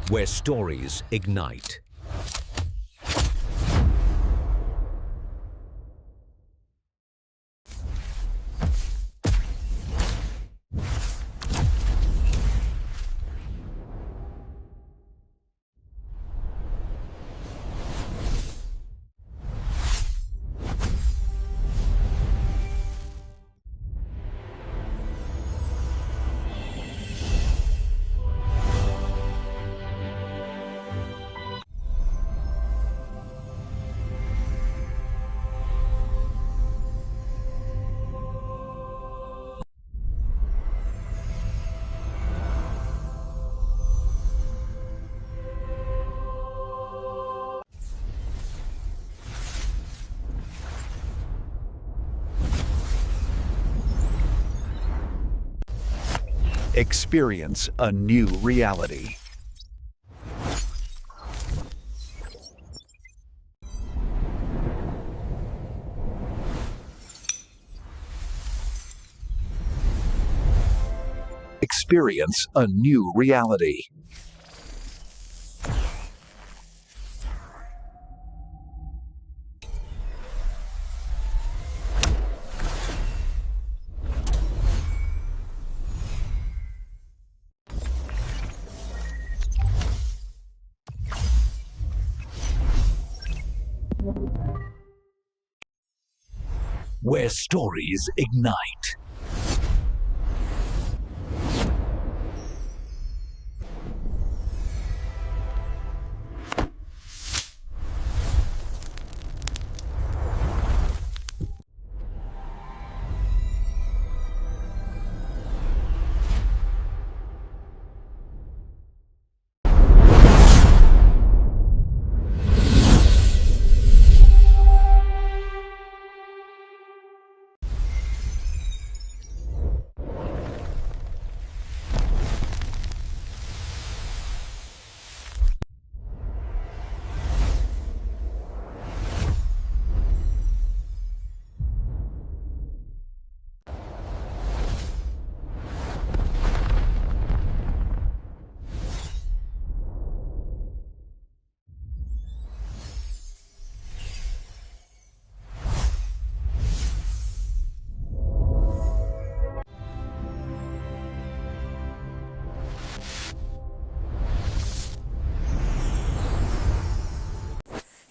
where stories ignite. Experience a new reality. Experience a new reality. Where stories ignite.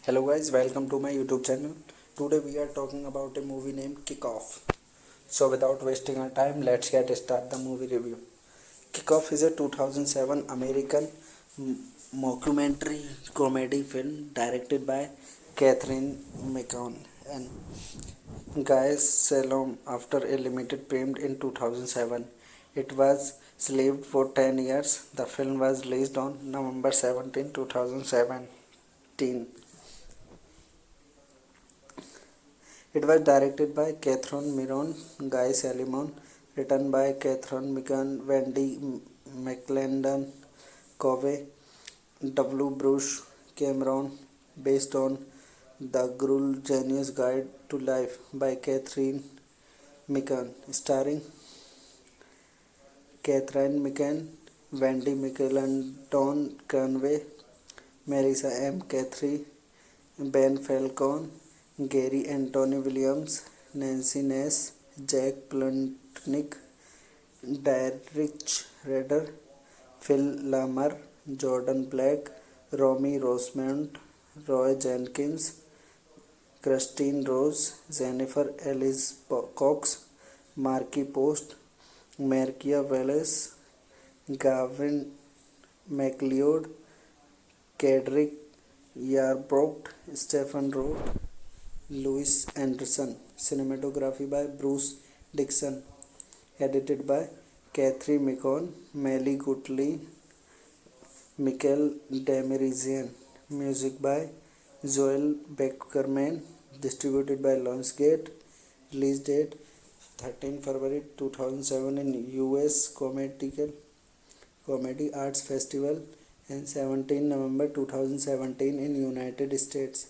Hello guys, welcome to my YouTube channel. Today we are talking about a movie named Kick Off. So without wasting our time, let's get start the movie review. Kick Off is a 2007 American mockumentary comedy film directed by Catherine McCon and Guy Salom. After a limited premiere in 2007, it was slaved for 10 years. The film was released on November 17, 2017. It was directed by Catherine Miron, Guy Salimon, written by Catherine Mikan, Wendy McClendon, Covey, W. Bruce Cameron, based on The Gruel Genius Guide to Life by Catherine Mikan, starring Catherine Mikan, Wendy McClendon Conway, Marissa M. Cathy, Ben Falcone, Gary Anthony Williams, Nancy Ness, Jack Plutnik, Derek Redder, Phil Lamar, Jordan Black, Romy Rosemont, Roy Jenkins, Christine Rose, Jennifer Ellis Cox, Marky Post, Markia Wallace, Gavin McLeod, Kedrick Yarbrough, Stephen Rowe, Louis Anderson. Cinematography by Bruce Dixon. Edited by Catherine Micon, Melly Gottlieb, Michael Demirizian. Music by Joel Beckerman. Distributed by Lionsgate. Release date 13 February 2007 in US Comedy Arts Festival and 17 November 2017 in United States.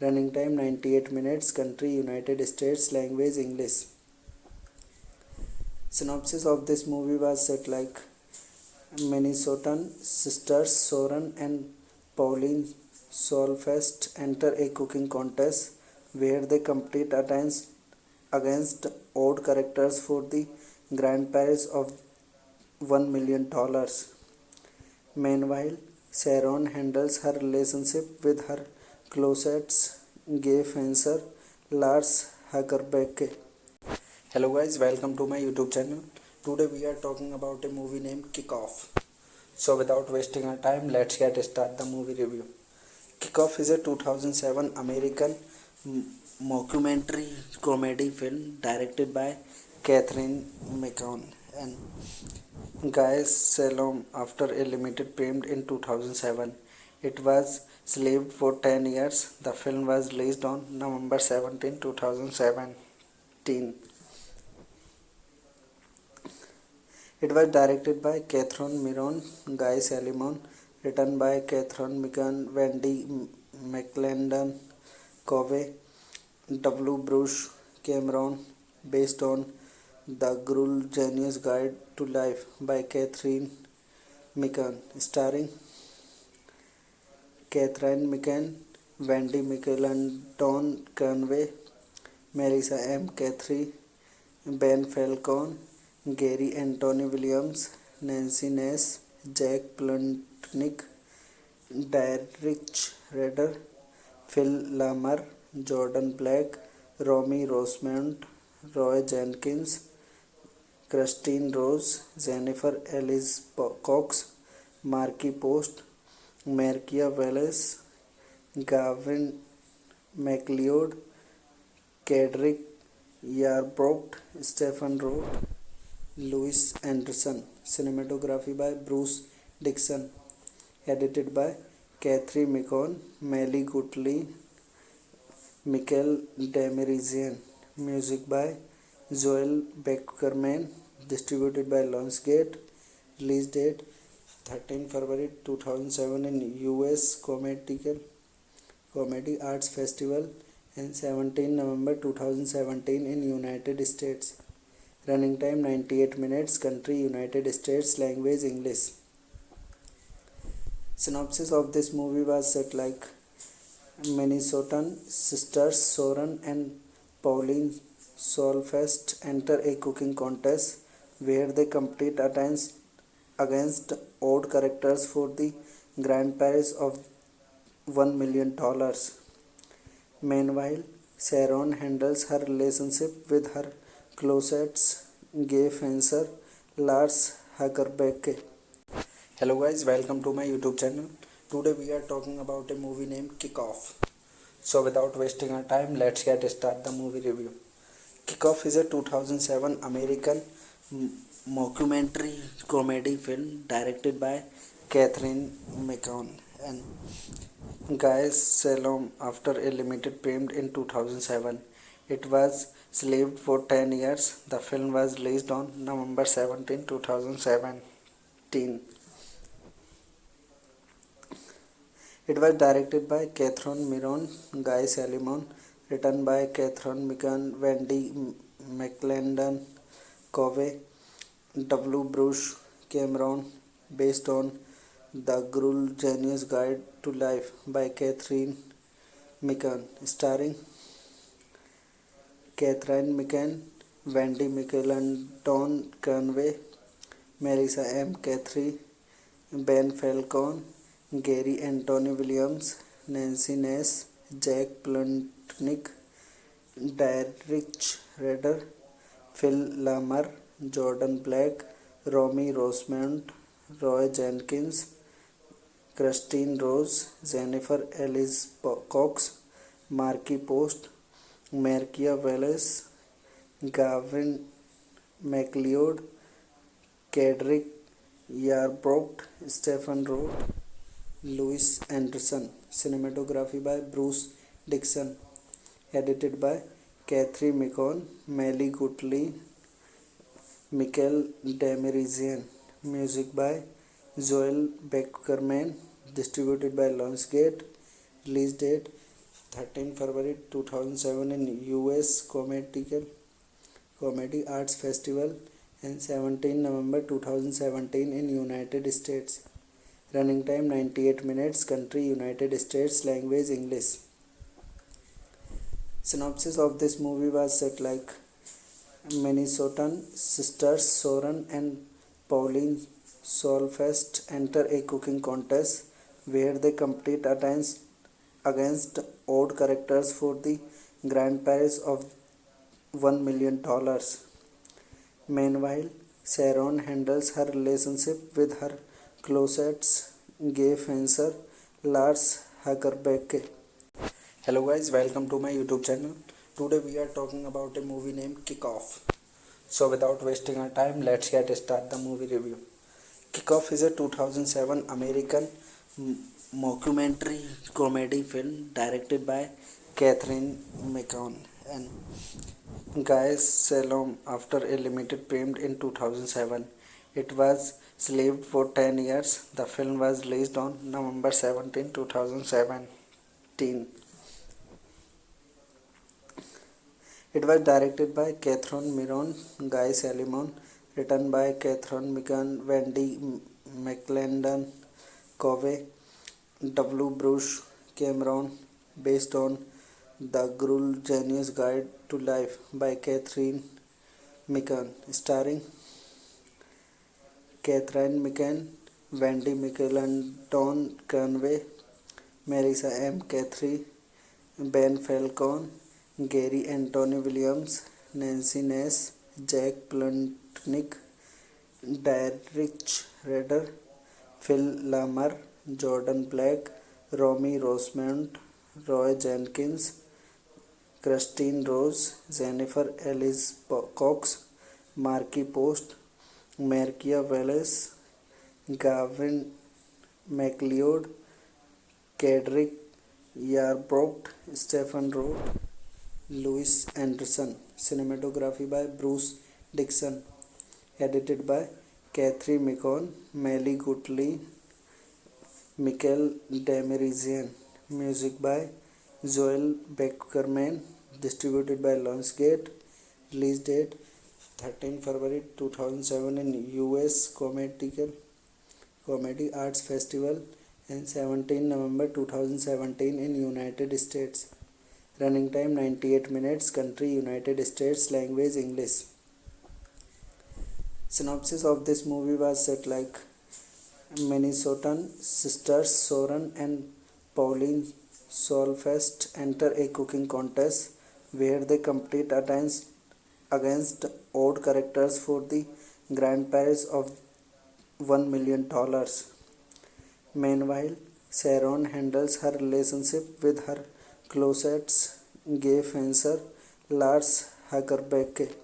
Running time 98 minutes. Country United States. Language English. Synopsis of this movie was set like Minnesotan sisters Soren and Pauline Solfest enter a cooking contest where they compete against odd characters for the grand prize of $1 million. Meanwhile, Sharon handles her relationship with her closest gay fencer Lars Hagerbecke. Hello guys, welcome to my YouTube channel. Today we are talking about a movie named Kick Off. So without wasting our time, let's get start the movie review. Kick Off is a 2007 American mockumentary comedy film directed by Catherine McCann and Guy Salom after a limited period in 2007. It was slaved for 10 years. The film was released on November 17, 2017. It was directed by Catherine Miron, Guy Salimon, written by Catherine McCann, Wendy McClendon, Covey, W. Bruce Cameron, based on The Gruel Genius Guide to Life by Catherine McCann, starring Catherine McCann, Wendy McClendon Conway, Melissa M. Cathy, Ben Falcone, Gary Anthony Williams, Nancy Ness, Jack Plutnik, Derek Rader, Phil Lamar, Jordan Black, Romy Rosemont, Roy Jenkins, Christine Rose, Jennifer Ellis Cox, Marky Post, Markia Wallace, Gavin McLeod, Kedrick Yarbrough, Stephen Roth, Louis Anderson. Cinematography by Bruce Dixon. Edited by Catherine McCann, Melly Gottlieb, Michael Demirizian. Music by Joel Beckerman. Distributed by Lionsgate. Release date 13 February 2007 in US Comedy Arts Festival and 17 November 2017 in United States. Running time 98 minutes. Country United States. Language English. Synopsis of this movie was set like Minnesotan sisters Soren and Pauline Solfest enter a cooking contest where they compete against odd characters for the grand prize of $1 million. Meanwhile, Sharon handles her relationship with her closest gay fencer Lars Hagerbecke. Hello guys, welcome to my YouTube channel. Today we are talking about a movie named Kick Off. So without wasting our time, let's get start the movie review. Kick Off is a 2007 American mockumentary comedy film directed by Catherine McCann and Guy Salom after a limited period in 2007. It was slaved for 10 years. The film was released on November 17, 2017. It was directed by Catherine Miron, Guy Salimon, written by Catherine McCann, Wendy McClendon, Covey, W. Bruce Cameron, based on The Gruel Genius Guide to Life by Catherine McCann, starring Catherine McCann, Wendy McClendon Conway, Melissa M. Cathy, Ben Falcone, Gary Anthony Williams, Nancy Ness, Jack Plutnik, Derek Rader, Phil Lamar, Jordan Black, Romy Rosemont, Roy Jenkins, Christine Rose, Jennifer Ellis Cox, Marky Post, Markia Wallace, Gavin McLeod, Kedrick Yarbrough, Stephen Roth, Louis Anderson. Cinematography by Bruce Dixon. Edited by Catherine McCann, Melly Gottlieb, Michael Demirizian. Music by Joel Beckerman. Distributed by Lionsgate. Release date 13 February 2007 in US Comedy Arts Festival and 17 November 2017 in United States. Running time 98 minutes. Country United States. Language English. Synopsis of this movie was set like Minnesotan sisters Soren and Pauline Solfest enter a cooking contest where they compete against odd characters for the grand prize of $1 million. Meanwhile, Sharon handles her relationship with her closest gay fencer Lars Hagerbecke. Hello guys, welcome to my YouTube channel. Today we are talking about a movie named Kick-Off. So without wasting our time, let's get start the movie review. Kick-Off is a 2007 American mockumentary comedy film directed by Catherine McCann and Guy Salom after a limited premiere in 2007. It was slaved for 10 years. The film was released on November 17, 2017. It was directed by Catherine Miron, Guy Salimon, written by Catherine McCann, Wendy McClendon, Covey, W. Bruce Cameron, based on The Gruel Genius Guide to Life by Catherine McCann, starring Catherine McCann, Wendy McClendon Conway, Marissa M. Cathy, Ben Falcone, Gary Anthony Williams, Nancy Ness, Jack Plutnik, Derek Rader, Phil Lamar, Jordan Black, Romy Rosemont, Roy Jenkins, Christine Rose, Jennifer Ellis Cox, Marky Post, Markia Wallace, Gavin McLeod, Kedrick Yarbrough, Stephen Roth, Louis Anderson. Cinematography by Bruce Dixon. Edited by Catherine McCann, Melly Gottlieb, Michael Demirizian. Music by Joel Beckerman. Distributed by Lionsgate. Release date 13 February 2007 in US Comedy Arts Festival and 17 November 2017 in United States. Running time 98 minutes. Country United States. Language English. Synopsis of this movie was set like Minnesotan sisters Soren and Pauline Solfest enter a cooking contest where they compete against odd characters for the grand prize of $1 million. Meanwhile, Sharon handles her relationship with her closest gay fencer Lars Hagerbecke.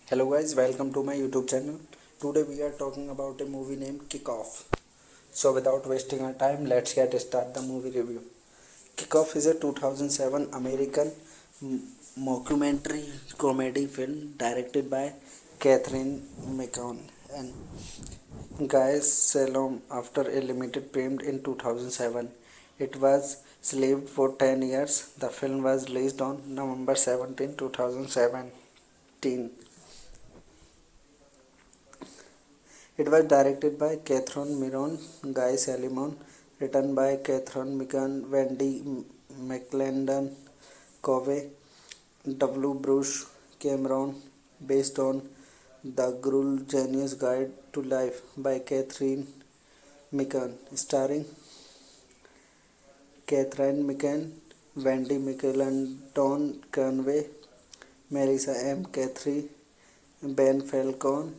Hello guys, welcome to my YouTube channel. Today we are talking about a movie named Kick-Off. So without wasting our time, let's get start the movie review. Kick-Off is a 2007 American mockumentary comedy film directed by Catherine McCann and Guy Salom after a limited premiere in 2007. It was slaved for 10 years. The film was released on November 17, 2017. It was directed by Catherine Miron, Guy Salimon, written by Catherine McCann, Wendy McClendon, Covey, W. Bruce Cameron, based on The Gruel Genius Guide to Life by Catherine McCann, starring Catherine McCann, Wendy McClendon Conway, Marissa M. Cathy, Ben Falcone,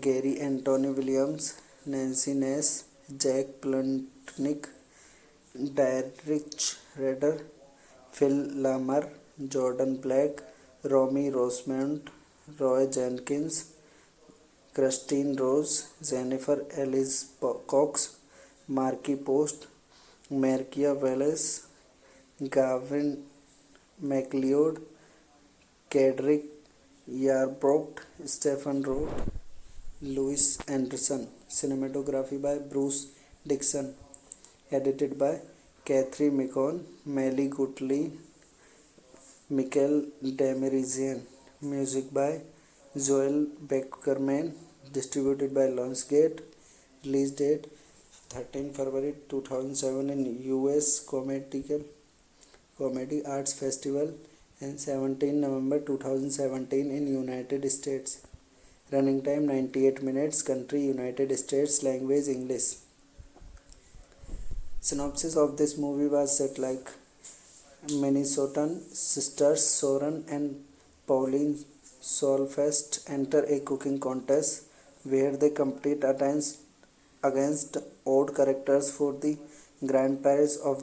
Gary Anthony Williams, Nancy Ness, Jack Plutnik, Derek Rader, Phil Lamar, Jordan Black, Romy Rosemont, Roy Jenkins, Christine Rose, Jennifer Ellis Cox, Marky Post, Markia Wallace, Gavin McLeod, Kedrick Yarbrough, Stephen Roth, Louis Anderson. Cinematography by Bruce Dixon. Edited by Catherine McCann, Melly Gottlieb, Michael Demirizian. Music by Joel Beckerman, distributed by Lionsgate. Release date 13 February 2007 in US Comedy Arts Festival and 17 November 2017 in United States. Running time 98 minutes. Country United States. Language English. Synopsis of this movie was set like Minnesotan sisters Soren and Pauline Solfest enter a cooking contest where they compete against odd characters for the grand prize of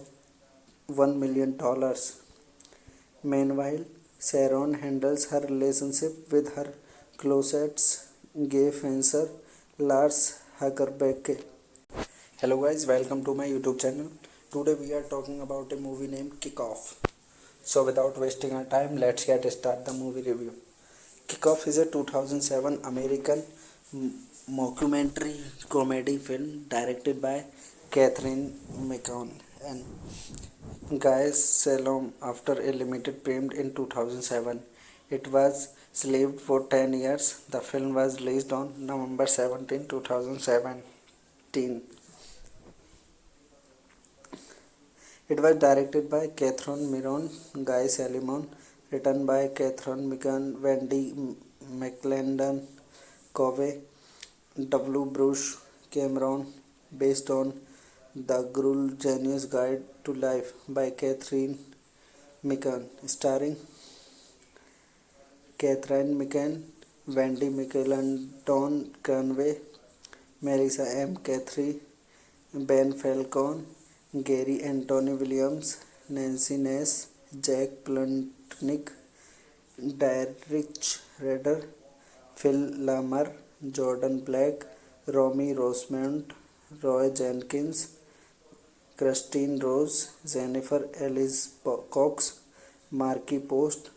$1 million. Meanwhile, Sharon handles her relationship with her closest gay fencer Lars Hagerbecke. Hello guys, welcome to my YouTube channel. Today we are talking about a movie named Kick Off. So without wasting our time, let's get start the movie review. Kick Off is a 2007 American mockumentary comedy film directed by Catherine McCann and Guy Salom after a limited premiere in 2007. It was slaved for 10 years. The film was released on November 17, 2017. It was directed by Catherine Miron, Guy Salimon, written by Catherine McCann, Wendy McClendon, Covey, W. Bruce Cameron, based on The Gruel Genius Guide to Life by Catherine McCann, starring Catherine McCann, Wendy McClendon Conway, Melissa M. Cathy, Ben Falcone, Gary Anthony Williams, Nancy Ness, Jack Plutnik, Derek Rader, Phil Lamar, Jordan Black, Romy Rosemont, Roy Jenkins, Christine Rose, Jennifer Ellis Cox, Marky Post,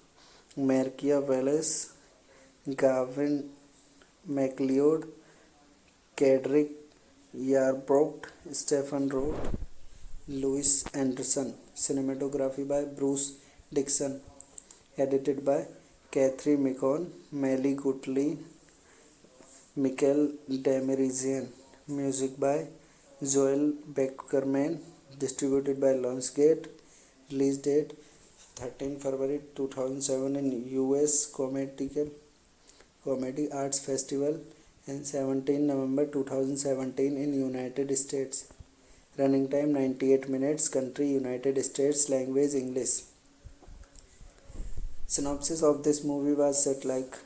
Markia Wallace, Gavin McLeod, Kedrick Yarbrough, Stephen Roth, Louis Anderson. Cinematography by Bruce Dixon. Edited by Catherine McCann, Melly Gottlieb, Michael Demirizian. Music by Joel Beckerman. Distributed by Lionsgate. Release date 13 February 2007 in US Comedy Arts Festival and 17 November 2017 in United States. Running time 98 minutes. Country United States. Language English. Synopsis of this movie was set like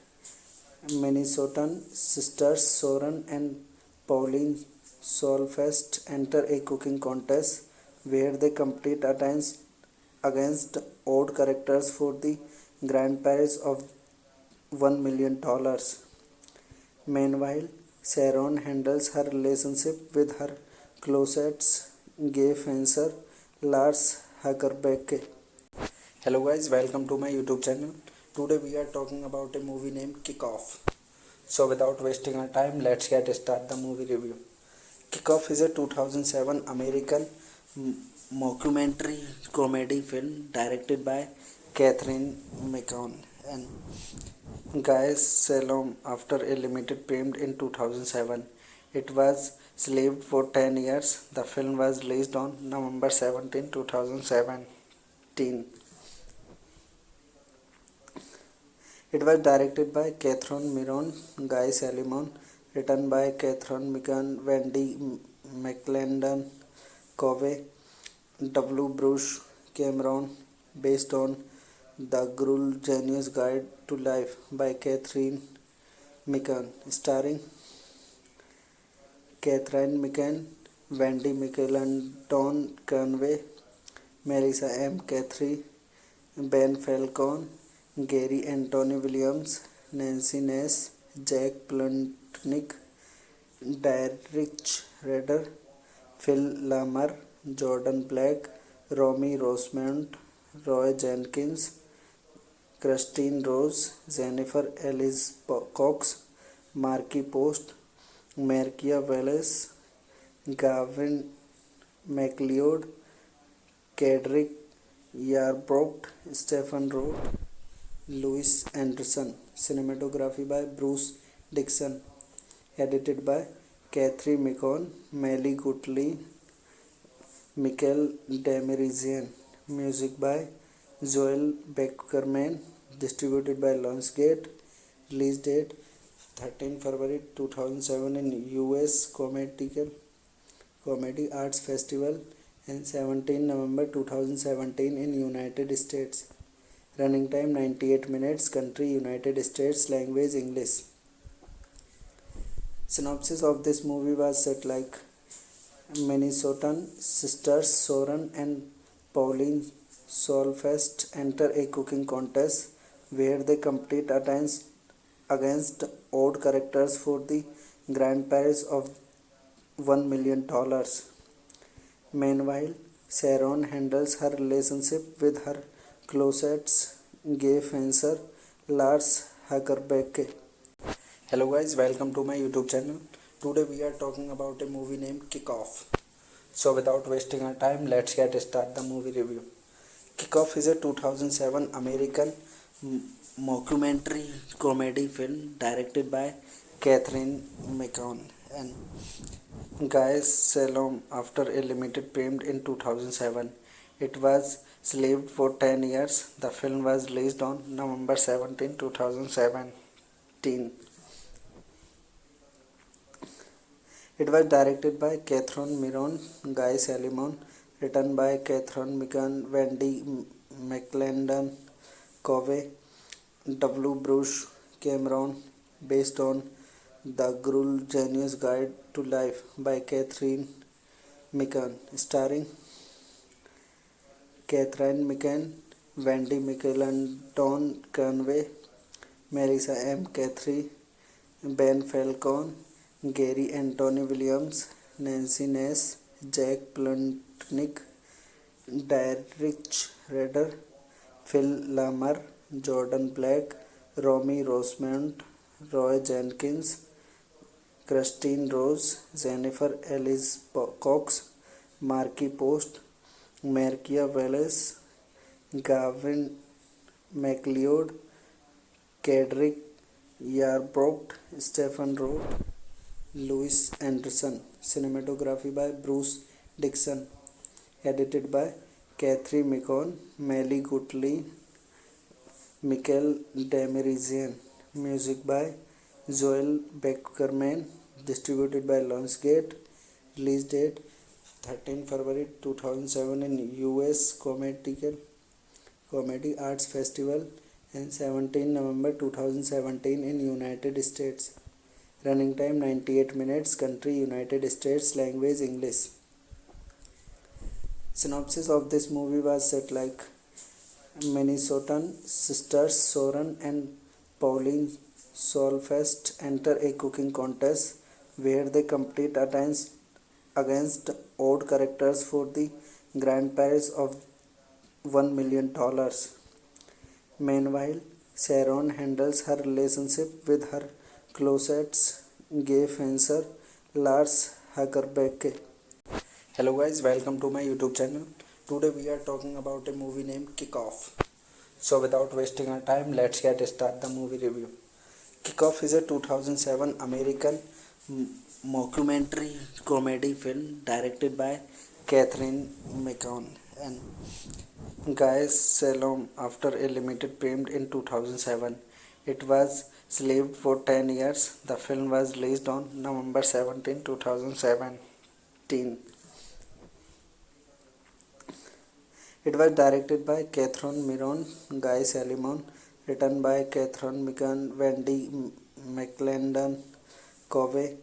Minnesotan sisters Soren and Pauline Solfest enter a cooking contest where they compete against odd characters for the grand prize of $1 million. Meanwhile, Sharon handles her relationship with her closest gay fencer Lars Hagerbecke. Hello guys, welcome to my YouTube channel. Today we are talking about a movie named Kick Off. So without wasting our time, let's get start the movie review. Kick Off is a 2007 American mockumentary comedy film directed by Catherine McCann and Guy Salom after a limited premiere in 2007. It was slaved for 10 years. The film was released on November 17, 2017. It was directed by Catherine Miron, Guy Salimon, written by Catherine McCann, Wendy McClendon, Covey, W. Bruce Cameron, based on The Gruel Genius Guide to Life by Catherine McCann, starring Catherine McCann, Wendy McClendon Conway, Melissa M. Cathy, Ben Falcone, Gary Anthony Williams, Nancy Ness, Jack Plutnik, Derek Rader, Phil Lamar, Jordan Black, Romy Rosemont, Roy Jenkins, Christine Rose, Jennifer Ellis Cox, Marky Post, Markia Wallace, Gavin McLeod, Kedrick Yarbrough, Stephen Roth, Louis Anderson. cinematography by Bruce Dixon, edited by Catherine Macon, Melly Gottlieb, Michael Demirizian, music by Joel Beckerman, distributed by Lionsgate, release date 13 February 2007 in US Comedy Arts Festival and 17 November 2017 in United States. Running time 98 minutes. Country United States. Language English. Synopsis of this movie was set like Minnesotan sisters Soren and Pauline Solfest enter a cooking contest where they compete against odd characters for the grand prize of $1 million. Meanwhile, Sharon handles her relationship with her closest gay fencer Lars Hagerbecke. Hello guys, welcome to my YouTube channel. Today we are talking about a movie named Kick Off. So without wasting our time, let's get start the movie review. Kick Off is a 2007 American mockumentary comedy film directed by Catherine Macon and Guy Salom after a limited premiere in 2007. It was shelved for 10 years. The film was released on November 17, 2017. It was directed by Catherine Miron, Guy Salimon, written by Catherine Macon, Wendy McClendon, Covey, W. Bruce Cameron, based on The Gruel Genius Guide to Life by Catherine Macon, starring Catherine Macon, Wendy McClendon Conway, Melissa M. Cathy, Ben Falcone, Gary Anthony Williams, Nancy Ness, Jack Plotnick, Derek Rader, Phil Lamar, Jordan Black, Romy Rosemont, Roy Jenkins, Christine Rose, Jennifer Ellis Cox, Marky Post, Markia Wallace, Gavin McLeod, Kedrick Yarbrough, Stephen Roth, Louis Anderson. Cinematography by Bruce Dixon, edited by Catherine Macon, Melly Gottlieb, Michael Demirizian, music by Joel Beckerman, distributed by Lionsgate, release date 13 February 2007 in US Comedy Arts Festival and 17 November 2017 in United States. Running time 98 minutes. Country United States. Language English. Synopsis of this movie was set like Minnesotan sisters Soren and Pauline Solfest enter a cooking contest where they compete against odd characters for the grand prize of $1 million. Meanwhile, Sharon handles her relationship with her closest gay fencer Lars Hagerbecke. Hello guys, welcome to my YouTube channel. Today we are talking about a movie named Kick Off. So without wasting our time, let's get start the movie review. Kick Off is a 2007 American mockumentary comedy film directed by Catherine Macon and Guy Salom after a limited premiere in 2007. It was shelved for 10 years. The film was released on November 17, 2017. It was directed by Catherine Miron, Guy Salimon, written by Catherine Macon, Wendy McClendon, Covey,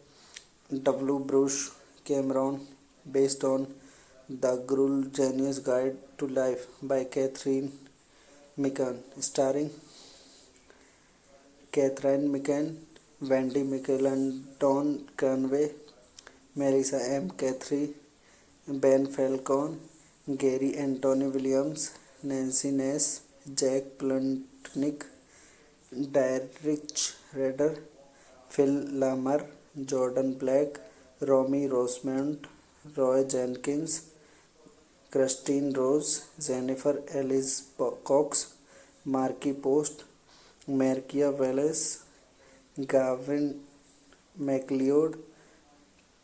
W. Bruce Cameron, based on The Gruel Genius Guide to Life by Catherine Macon, starring Catherine Macon, Wendy McClendon Conway, Melissa M. Cathy, Ben Falcone, Gary Anthony Williams, Nancy Ness, Jack Plotnick, Derek Rader, Phil Lamar, Jordan Black, Romy Rosemont, Roy Jenkins, Christine Rose, Jennifer Ellis Cox, Marky Post, Markia Wallace, Gavin MacLeod,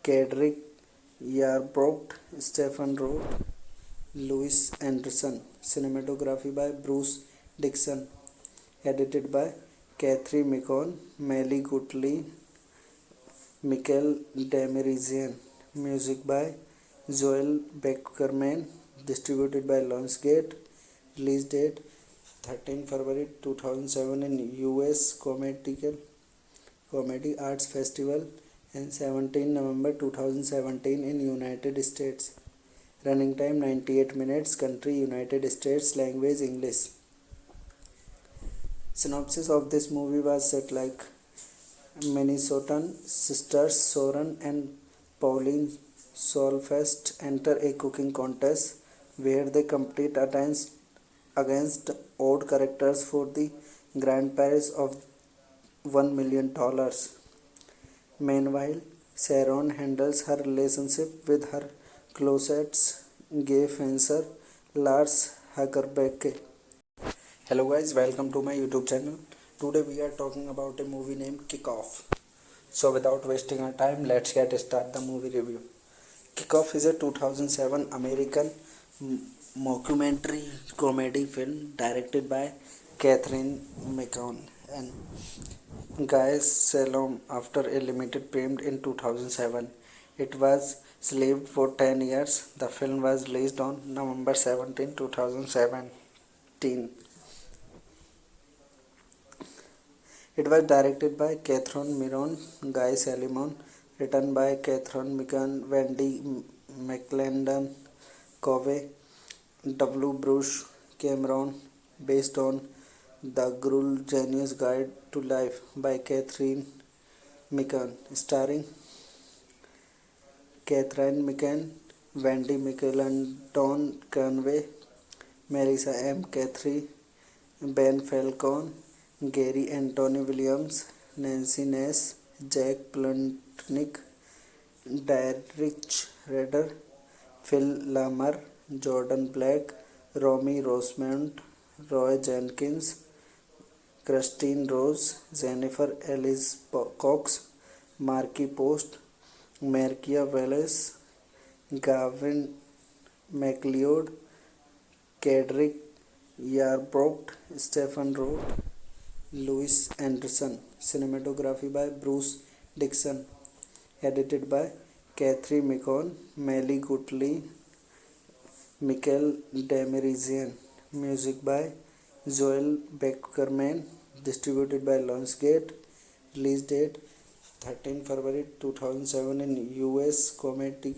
Kedrick Yarbrough, Stephen Rowe, Louis Anderson. Cinematography by Bruce Dixon. Edited by Catherine Micon, Melly Gottlieb, Michael Demirizian. Music by Joel Beckerman. Distributed by Lionsgate. Release date 13 February 2007 in US Comedy Arts Festival and 17 November 2017 in United States. Running time 98 minutes. Country United States. Language English. Synopsis of this movie was set like Minnesotan sisters Soren and Pauline Solfest enter a cooking contest where they compete against odd characters for the grand prize of $1 million. Meanwhile, Sharon handles her relationship with her closet gay fencer Lars Hagerbecke. Hello guys, welcome to my YouTube channel. Today we are talking about a movie named Kick-Off. So without wasting our time, let's get start the movie review. Kick-Off is a 2007 American mockumentary comedy film directed by Catherine Micon and Guy Salom after a limited premiere in 2007. It was shelved for 10 years. The film was released on November 17, 2017. It was directed by Catherine Miron, Guy Salimon, written by Catherine Miron, Wendy McClendon, Covey, W. Bruce Cameron, based on The Gruel Genius Guide to Life by Catherine Mikan, starring Catherine Mikan, Wendy McClendon Conway, Marissa M. Cathy, Ben Falcone, Gary Anthony Williams, Nancy Ness, Jack Plutnik, Derek Redder, Phil Lamar, Jordan Black, Romy Rosemont, Roy Jenkins, Christine Rose, Jennifer Ellis Cox, Marky Post, Markia Wallace, Gavin MacLeod, Kedrick Yarbrough, Stephen Rowe, Louis Anderson. Cinematography by Bruce Dixon. Edited by Catherine Micon, Melly Gottlieb, Michael Demirizian. Music by Joel Beckerman. Distributed by Lionsgate. Release date 13 February 2007 in US Comedy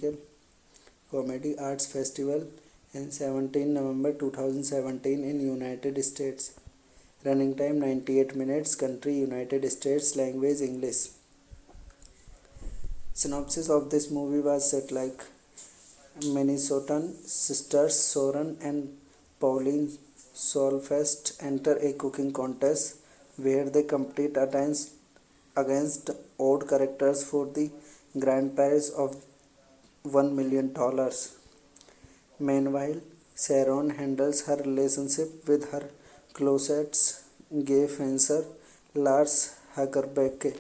Arts Festival and 17 November 2017 in United States. Running time 98 minutes. Country United States. Language English. Synopsis of this movie was set like Minnesotan sisters Soren and Pauline Solfest enter a cooking contest where they compete against odd characters for the grand prize of $1 million. Meanwhile, Sharon handles her relationship with her closet gay fencer Lars Hagerbecke.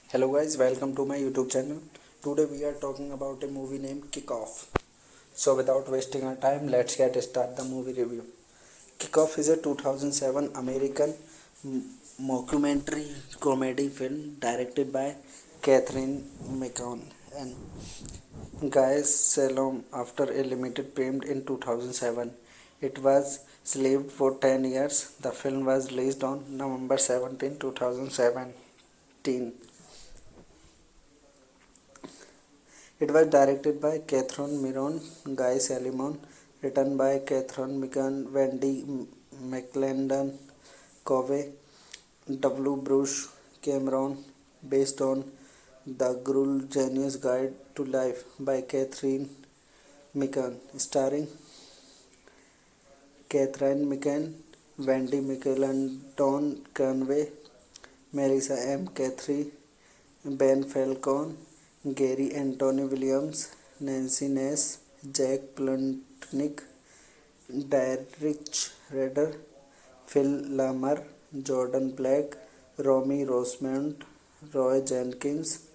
Hello guys, welcome to my YouTube channel. Today we are talking about a movie named Kick-Off. So without wasting our time, let's get start the movie review. Kick-Off is a 2007 American mockumentary comedy film directed by Catherine Micon and Guy Salom after a limited premiere in 2007. It was shelved for 10 years. The film was released on November 17, 2017. It was directed by Catherine Miron, Guy Salimon, written by Catherine Mikan, Wendy McClendon, Covey, W. Bruce Cameron, based on The Gruel Genius Guide to Life by Catherine Mikan, starring Catherine Mikan, Wendy McClendon Conway, Marissa M. Cathy, Ben Falcone, Gary Anthony Williams, Nancy Ness, Jack Plutnik, Derek Redder, Phil Lamar, Jordan Black, Romy Rosemont, Roy Jenkins,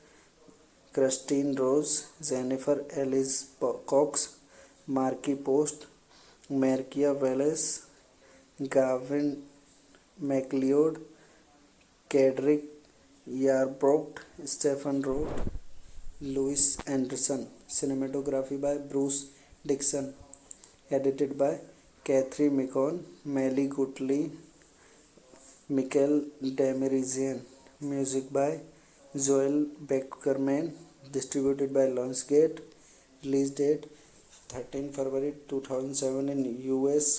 Christine Rose, Jennifer Ellis Cox, Marky Post, Markia Wallace, Gavin McLeod, Kedrick Yarbrough, Stephen Roth, Louis Anderson. Cinematography by Bruce Dixon. Edited by Catherine Macon, Melly Gottlieb, Michael Demirizian. Music by Joel Beckerman. Distributed by Lionsgate. Release date 13 February 2007 in US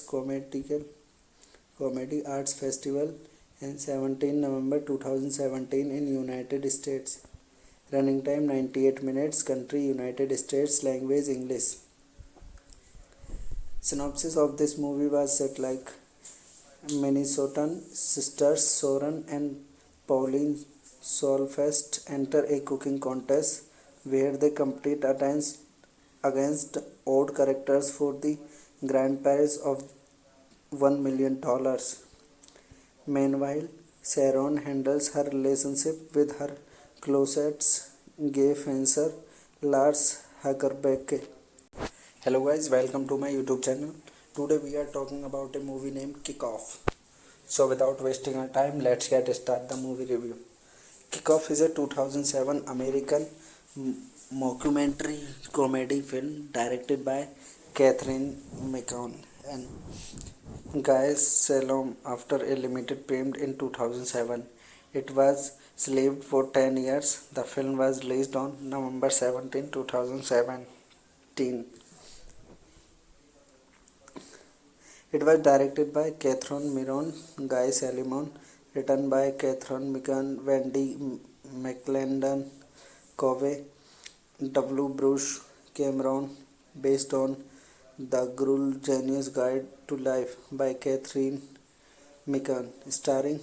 Comedy Arts Festival and 17 November 2017 in United States. Running time 98 minutes. Country United States. Language English. Synopsis of this movie was set like Minnesotan sisters Soren and Pauline Solfest enter a cooking contest where they compete against odd characters for the grand prize of $1 million. Meanwhile, Sharon handles her relationship with her closest gay fencer Lars Hagerbecke. Hello guys, welcome to my YouTube channel. Today we are talking about a movie named Kick-Off. So without wasting our time, let's get start the movie review. Kick-Off is a 2007 American mockumentary comedy film directed by Catherine Macon and Guy Salom after a limited premiere in 2007. It was slaved for 10 years. The film was released on November 17, 2017. It was directed by Catherine Miron, Guy Salimon, written by Catherine Macon, Wendy McClendon, Covey, W. Bruce Cameron, based on The Gruel Genius Guide to Life by Catherine Macon, starring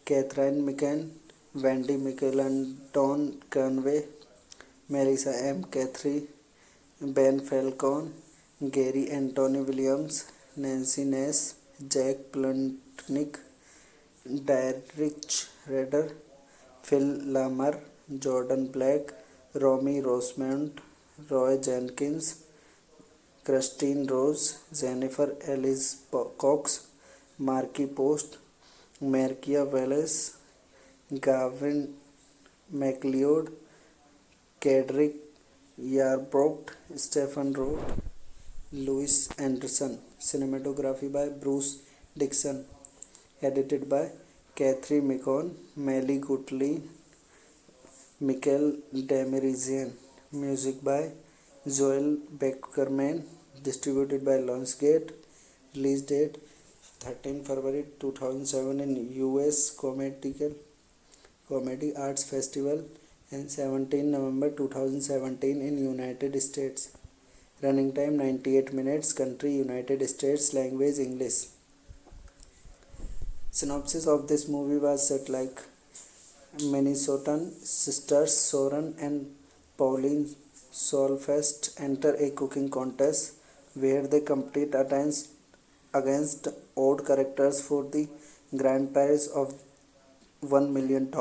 Catherine Macon, Wendy McClendon Conway, Melissa M. Cathy, Ben Falcone, Gary Anthony Williams, Nancy Ness, Jack Plotnick, Derek Rader, Phil Lamar, Jordan Black, Romy Rosemont, Roy Jenkins, Christine Rose, Jennifer Ellis Cox, Marky Post, Markia Wallace, Gavin McLeod, Kedrick Yarbrough, Stephen Roth, Louis Anderson. Cinematography by Bruce Dixon. Edited by Catherine Macon, Melly Gottlieb, Michael Demirizian. Music by Joel Beckerman. Distributed by Lionsgate. Release date 13 February 2007 in US Comedy Arts Festival and 17 November 2017 in United States. Running time 98 minutes. Country United States. Language English. Synopsis of this movie was set like Minnesotan sisters Soren and Pauline Solfest enter a cooking contest where they compete against odd characters for the grand prize of $1 million.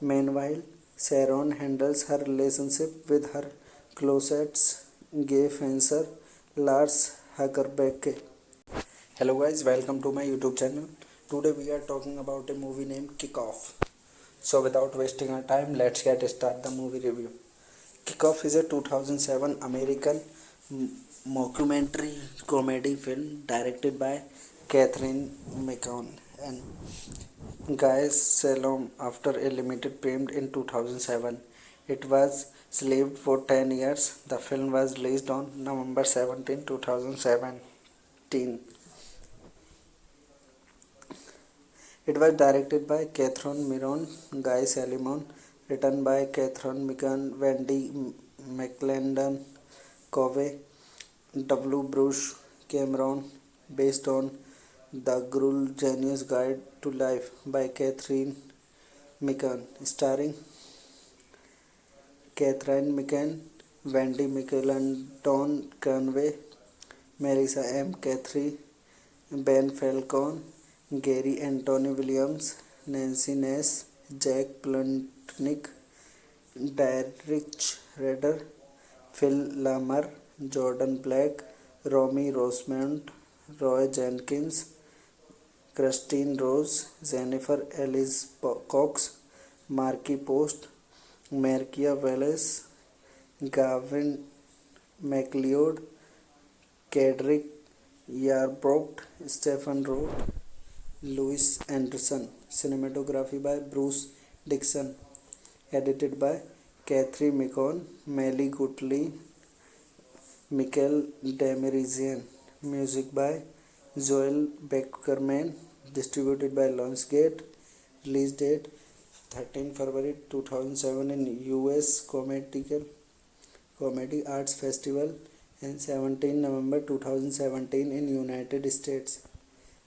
Meanwhile, Sharon handles her relationship with her closest gay fencer Lars Hagerbecke. Hello guys, welcome to my YouTube channel. Today we are talking about a movie named Kick-Off. So without wasting our time, let's get start the movie review. Kick-Off is a 2007 American mockumentary comedy film directed by Catherine Macon and Guy Salom after a limited premiere in 2007. It was slaved for 10 years. The film was released on November 17, 2017. It was directed by Catherine Miron, Guy Salimon, written by Catherine Macon, Wendy McClendon, Covey, W. Bruce Cameron, based on The Gruel Genius Guide to Life by Catherine Macon, starring Catherine Macon, Wendy McClendon Conway, Melissa M. Cathy, Ben Falcone, Gary Anthony Williams, Nancy Ness, Jack Plutnik, Derek Redder, Phil Lamar, Jordan Black, Romy Rosemont, Roy Jenkins, Christine Rose, Jennifer Ellis Cox, Marky Post, Markia Wallace, Gavin McLeod, Kedrick Yarbrough, Stephen Roth, Louis Anderson. Cinematography by Bruce Dixon. Edited by Catherine Micon, Melly Gottlieb, Michael Demerizian. Music by Joel Beckerman. Distributed by Lionsgate. Release date 13 February 2007 in US Comedy Arts Festival and 17 November 2017 in United States.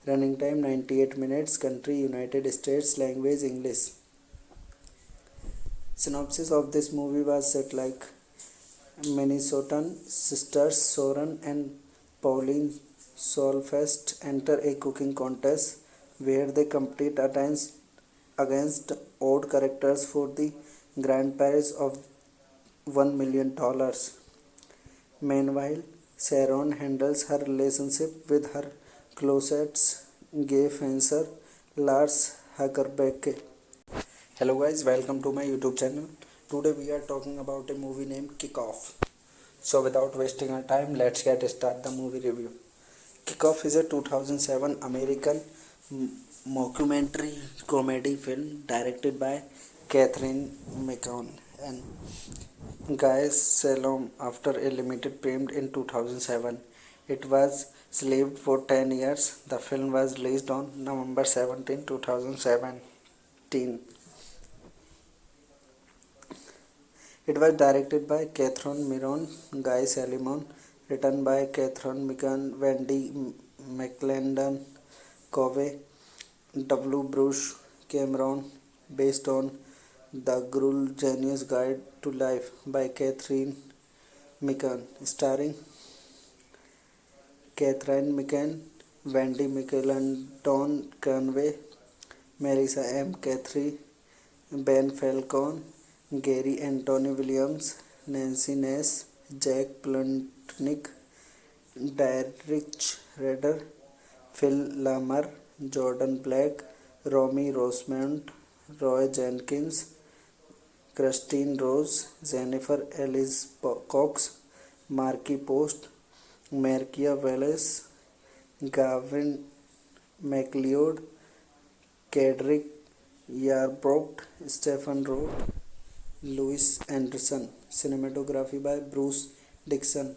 Running time 98 minutes. Country United States. Language English. Synopsis of this movie was set like Minnesotan sisters Soren and Pauline Solfest enter a cooking contest where they compete against odd characters for the grand prize of $1 million. Meanwhile, Sharon handles her relationship with her closest gay fencer Lars Hagerbecke. Hello guys, welcome to my YouTube channel. Today we are talking about a movie named Kick Off. So without wasting our time, let's get start the movie review. Kick Off is a 2007 American mockumentary comedy film directed by Catherine Micon and Guy Salom after a limited premiere in 2007. It was shelved for 10 years. The film was released on November 17, 2017. It was directed by Catherine Miron, Guy Salimon, written by Catherine Mikan, Wendy McClendon, Covey, W. Bruce Cameron, based on The Gruel Genius Guide to Life by Catherine Mikan, starring Catherine Mikan, Wendy McClendon Conway, Marissa M. Cathy, Ben Falcone, Gary Anthony Williams, Nancy Ness, Jack Plutnik, Derek Redder, Phil Lamar, Jordan Black, Romy Rosemont, Roy Jenkins, Christine Rose, Jennifer Ellis Cox, Marky Post, Markia Wallace, Gavin McLeod, Kedrick Yarbrough, Stephen Roth, Louis Anderson. Cinematography by Bruce Dixon.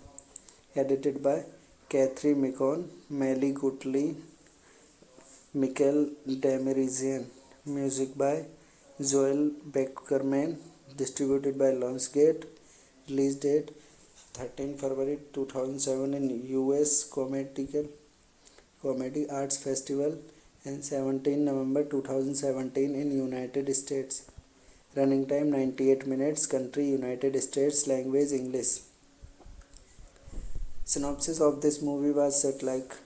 Edited by Catherine Micon, Melly Gottlieb, Michael Demerizian. Music by Joel Beckerman. Distributed by Lionsgate. Release date 13 February 2007 in US Comedy Arts Festival and 17 November 2017 in United States. Running time 98 minutes. Country United States. Language English. Synopsis of this movie was set like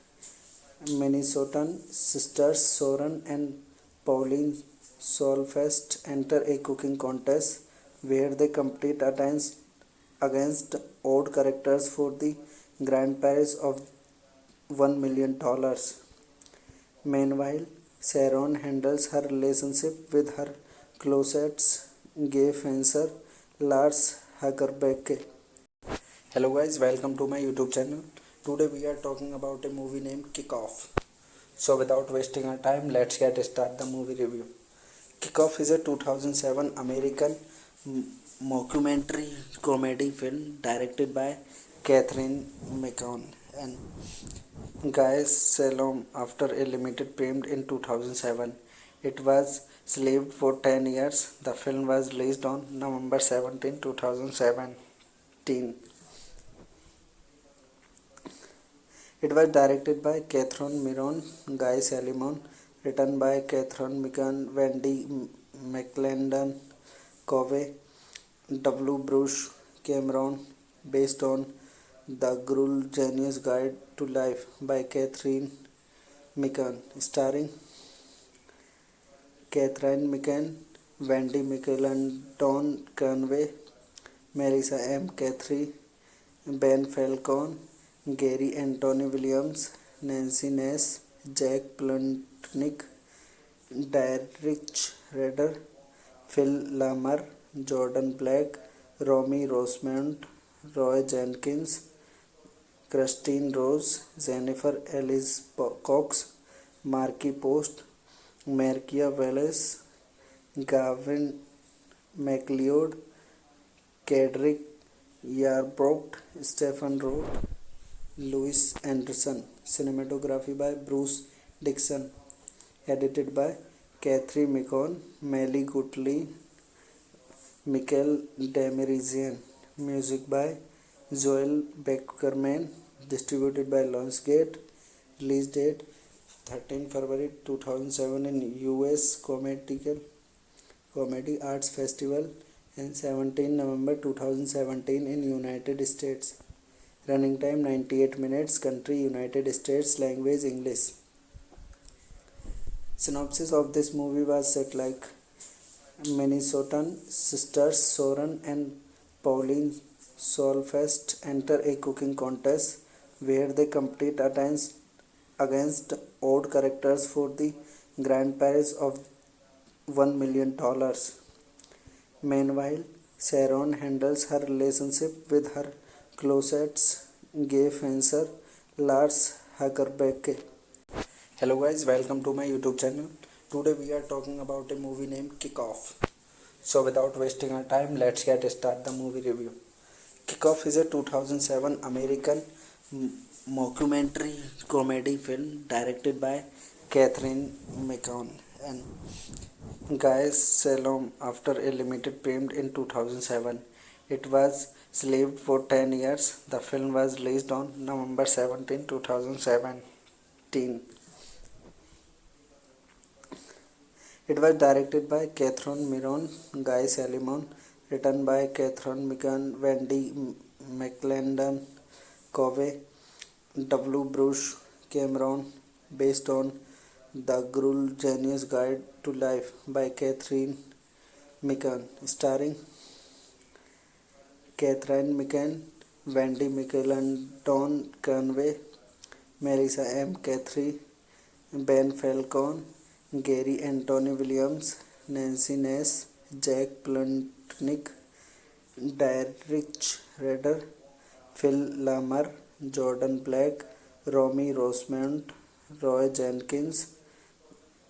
Minnesotan sisters Soren and Pauline Solfest enter a cooking contest where they compete against odd characters for the grand prize of $1 million. Meanwhile, Sharon handles her relationship with her closest gay fencer Lars Hagerbecke. Hello guys, welcome to my YouTube channel. Today we are talking about a movie named Kick Off. So without wasting our time, let's get start the movie review. Kick Off is a 2007 American mockumentary comedy film directed by Catherine Micon and Guy Salom after a limited premiere in 2007. It was shelved for 10 years. The film was released on November 17, 2017. It was directed by Catherine Miron, Guy Salimon, written by Catherine Mikan, Wendy McClendon, Covey, W. Bruce Cameron, based on The Gruel Genius Guide to Life by Catherine Mikan, starring Catherine Mikan, Wendy Mickelson, Don Conway, Melissa M. Cathy, Ben Falcone, Gary Anthony Williams, Nancy Ness, Jack Plutnik, Derek Redder, Phil Lamar, Jordan Black, Romy Rosemont, Roy Jenkins, Christine Rose, Jennifer Ellis Cox, Marky Post, Markia Wallace, Gavin McLeod, Kedrick Yarbrough, Stephen Rowe, Louis Anderson. Cinematography by Bruce Dixon. Edited by Catherine Micon, Melly Gottlieb, Michael Demirizian. Music by Joel Beckerman. Distributed by Lionsgate. Release date 13 February 2007 in US Comedy Arts Festival and 17 November 2017 in United States. Running time 98 minutes. Country United States. Language English. Synopsis of this movie was set like Minnesotan sisters Soren and Pauline Solfest enter a cooking contest where they compete against odd characters for the grand prize of $1 million. Meanwhile, Sharon handles her relationship with her closest gay fencer Lars Hagerbecke. Hello guys, welcome to my YouTube channel. Today we are talking about a movie named Kick-Off. So without wasting our time, let's get start the movie review. Kick-Off is a 2007 American mockumentary comedy film directed by Catherine Micon and Guy Salom after a limited period in 2007. It was slaved for 10 years. The film was released on November 17, 2017. It was directed by Catherine Miron, Guy Salimon, written by Catherine Mikan, Wendy McClendon, Covey, W. Bruce Cameron, based on The Gruel Genius Guide to Life by Catherine Mikan, starring Catherine Mikan, Wendy Mickelson, Don Conway, Melissa M. Cathy, Ben Falcone, Gary Anthony Williams, Nancy Ness, Jack Plutnik, Derek Redder, Phil Lamar, Jordan Black, Romy Rosemont, Roy Jenkins,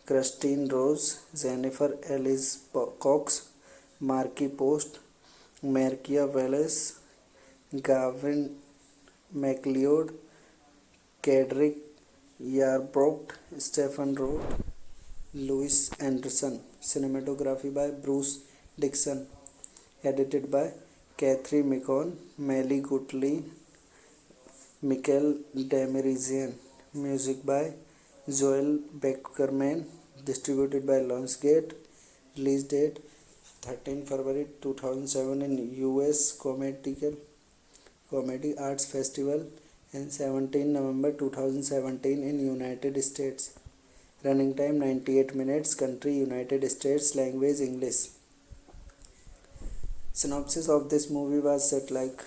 Christine Rose, Jennifer Ellis Cox, Marky Post, Markia Wallace, Gavin McLeod, Kedrick Yarbrough, Stephen Rowe, Louis Anderson. Cinematography by Bruce Dixon. Edited by Catherine Micon, Melly Gottlieb, Michael Demirizian. Music by Joel Beckerman. Distributed by Lionsgate. Release date 13 February 2007 in US Comedy Arts Festival and 17 November 2017 in United States. Running time 98 minutes. Country United States. Language English. Synopsis of this movie was set like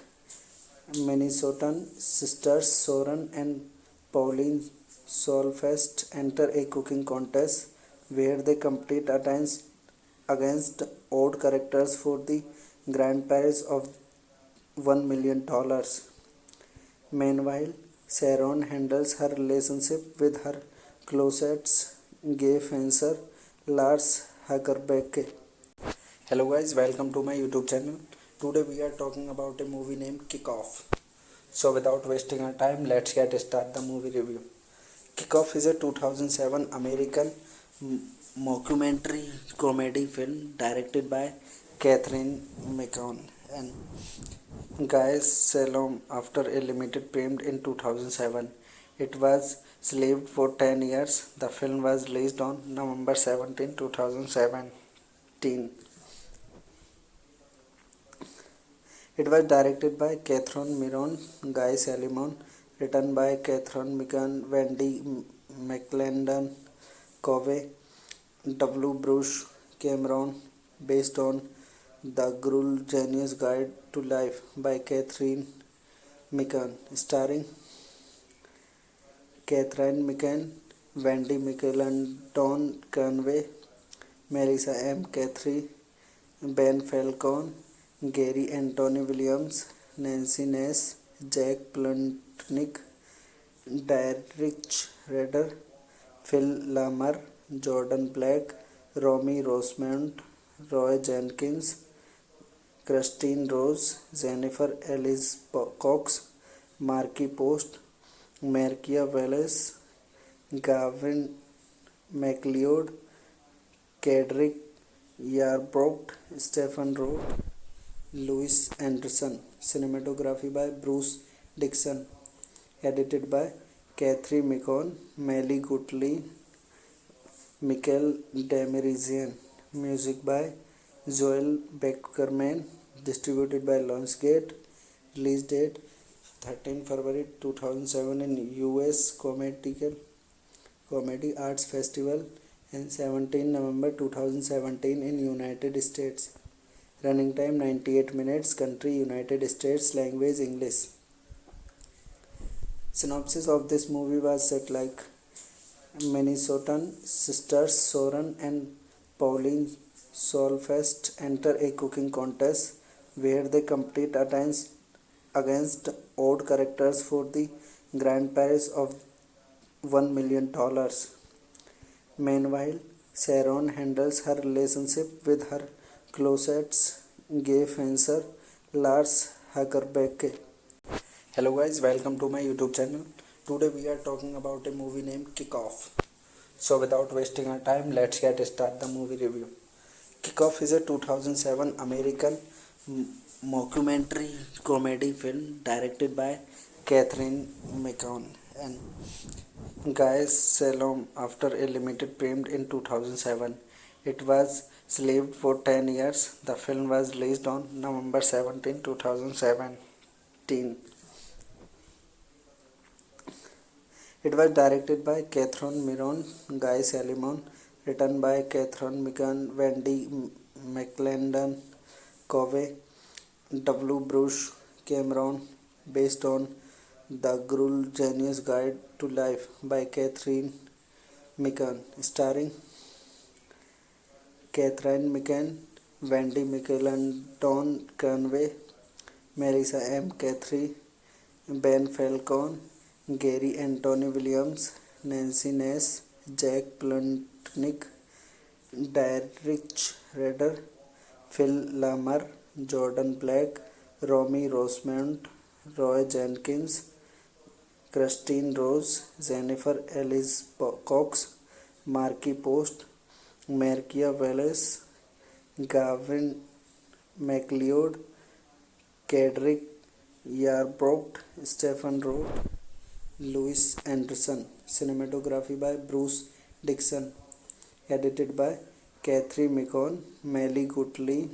Minnesotan sisters Soren and Pauline Solfest enter a cooking contest where they compete against odd characters for the grand prize of $1 million. Meanwhile, Sharon handles her relationship with her closest gay fencer Lars Hagerbecke. Hello guys, welcome to my YouTube channel. Today we are talking about a movie named Kick-Off. So without wasting our time, let's get start the movie review. Kick-Off is a 2007 American mockumentary comedy film directed by Catherine Micon and Guy Salom after a limited period in 2007. It was slaved for 10 years. The film was released on November 17, 2017. It was directed by Catherine Miron, Guy Salimon, written by Catherine Mikan, Wendy McClendon Covey, W. Bruce Cameron, based on The Gruel Genius Guide to Life by Catherine McCann, starring Catherine McCann, Wendy Michelangelo Conway, Melissa M. Cathy, Ben Falcone, Gary Anthony Williams, Nancy Ness, Jack Plutnik, Derek Rader, Phil Lamar, Jordan Black, Romy Rosemont, Roy Jenkins, Christine Rose, Jennifer Ellis Cox, Marky Post, Markia Wallace, Gavin McLeod, Kedrick Yarbrough, Stephen Roth, Louis Anderson. Cinematography by Bruce Dixon. Edited by Catherine McCann, Melly Gottlieb, Michael Demirizian. Music by Joel Beckerman. Distributed by Lionsgate. Release date 13 February 2007 in US Comedy Arts Festival and 17 November 2017 in United States. Running time 98 minutes. Country United States. Language English. Synopsis of this movie was set like Minnesotan sisters Soren and Pauline Solfest enter a cooking contest where they compete against odd characters for the grand prize of $1 million. Meanwhile, Sharon handles her relationship with her closest gay fencer Lars Hagerbecke. Hello guys, welcome to my YouTube channel. Today we are talking about a movie named Kick-Off. So without wasting our time, let's get start the movie review. Kick-Off is a 2007 American mockumentary comedy film directed by Catherine McCann and Guy Salom after a limited premiere in 2007. It was shelved for 10 years. The film was released on November 17, 2017. It was directed by Catherine Miron, Guy Salimon, written by Catherine McCann, Wendy Michelangelo Covey, W. Bruce Cameron, based on The Gruel Genius Guide to Life by Catherine McCann, starring Catherine McCann, Wendy Michelangelo Conway, Melissa M. Cathy, Ben Falcone, Gary Anthony Williams, Nancy Ness, Jack Plutnik, Derek Rader, Phil Lamar, Jordan Black, Romy Rosemont, Roy Jenkins, Christine Rose, Jennifer Ellis Cox, Marky Post, Markia Wallace, Gavin McLeod, Kedrick Yarbrough, Stephen Roth, Louis Anderson. Cinematography by Bruce Dixon. Edited by Catherine McCann, Melly Gottlieb,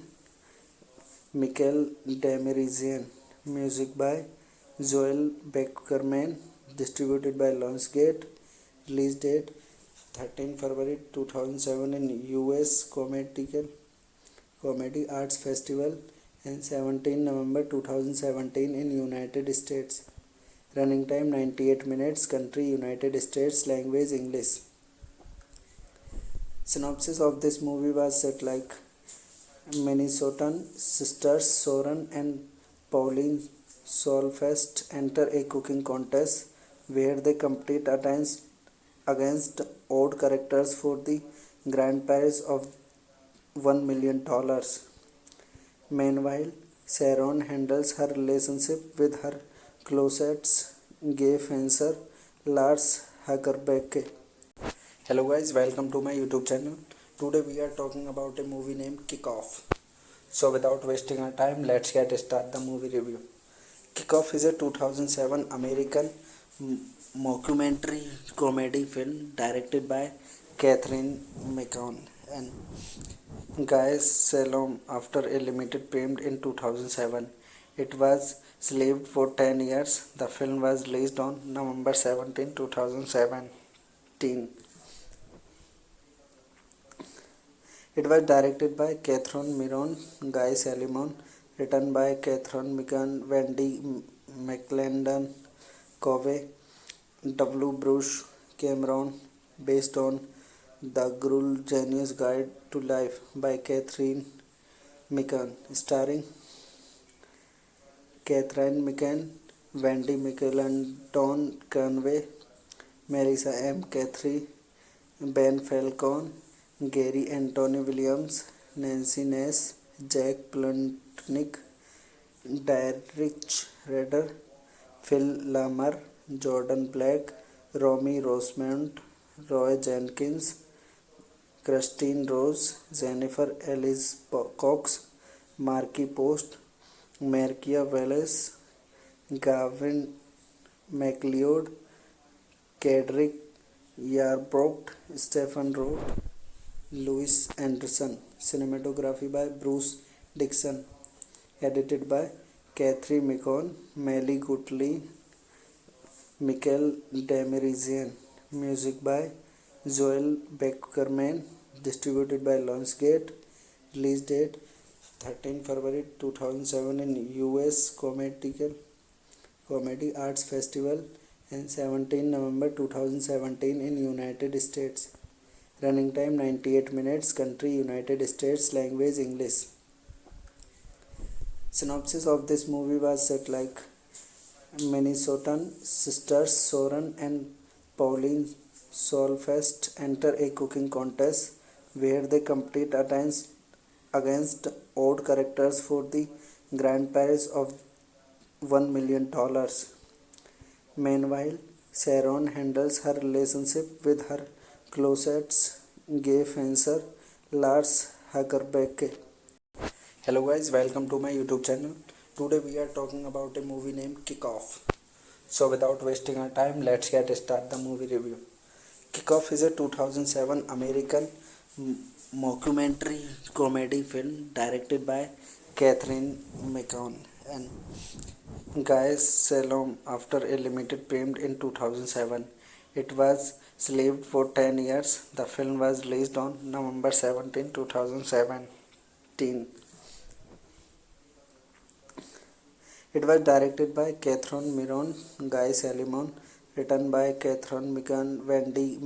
Michael Demirizian. Music by Joel Beckerman. Distributed by Lionsgate. Release date 13 February 2007 in US Comedy Arts Festival and 17 November 2017 in United States. Running time 98 minutes. Country United States. Language English. Synopsis of this movie was set like Minnesotan sisters Soren and Pauline Solfest enter a cooking contest where they compete against odd characters for the grand prize of $1 million. Meanwhile, Sharon handles her relationship with her closest gay fencer Lars Hagerbecke. Hello guys, welcome to my YouTube channel. Today we are talking about a movie named Kick-Off. So without wasting our time, let's get start the movie review. Kick-Off is a 2007 American mockumentary comedy film directed by Catherine McCann and Guy Salom after a limited premiere in 2007. It was shelved for 10 years. The film was released on November 17, 2007 It was directed by Catherine Miron, Guy Salimon, written by Catherine Mikan, Wendy McClendon, Covey, W. Bruce Cameron, based on The Gruel Genius Guide to Life by Catherine Mikan, starring Catherine Mikan, Wendy McClendon Conway, Marisa M. Cathy, Ben Falcone, Gary Anthony Williams, Nancy Ness, Jack Plutnik, Derek Rader, Phil Lamar, Jordan Black, Romy Rosemont, Roy Jenkins, Christine Rose, Jennifer Ellis Cox, Marky Post, Markia Wallace, Gavin McLeod, Kedrick Yarbrough, Stephen Roth, Louis Anderson. Cinematography by Bruce Dixon. Edited by Catherine Micon, Melly Gottlieb, Michael Demirizian. Music by Joel Beckerman. Distributed by Lionsgate. Release date 13 February 2007 in US Comedy Arts Festival and 17 November 2017 in United States. Running time 98 minutes. Country United States. Language English. Synopsis of this movie was set like Minnesotan sisters Soren and Pauline Solfest enter a cooking contest where they compete against odd characters for the grand prize of $1 million. Meanwhile, Sharon handles her relationship with her closet gay fencer Lars Hagerbecke. Hello guys, welcome to my YouTube channel. Today we are talking about a movie named Kick Off. So without wasting our time, let's get start the movie review. Kick Off is a 2007 American mockumentary comedy film directed by Catherine Micon and Guy Salom after a limited premiere in 2007. It was shelved for 10 years. The film was released on November 17, 2017. It was directed by Catherine Miron, Guy Salimon, written by Catherine Mikan, Wendy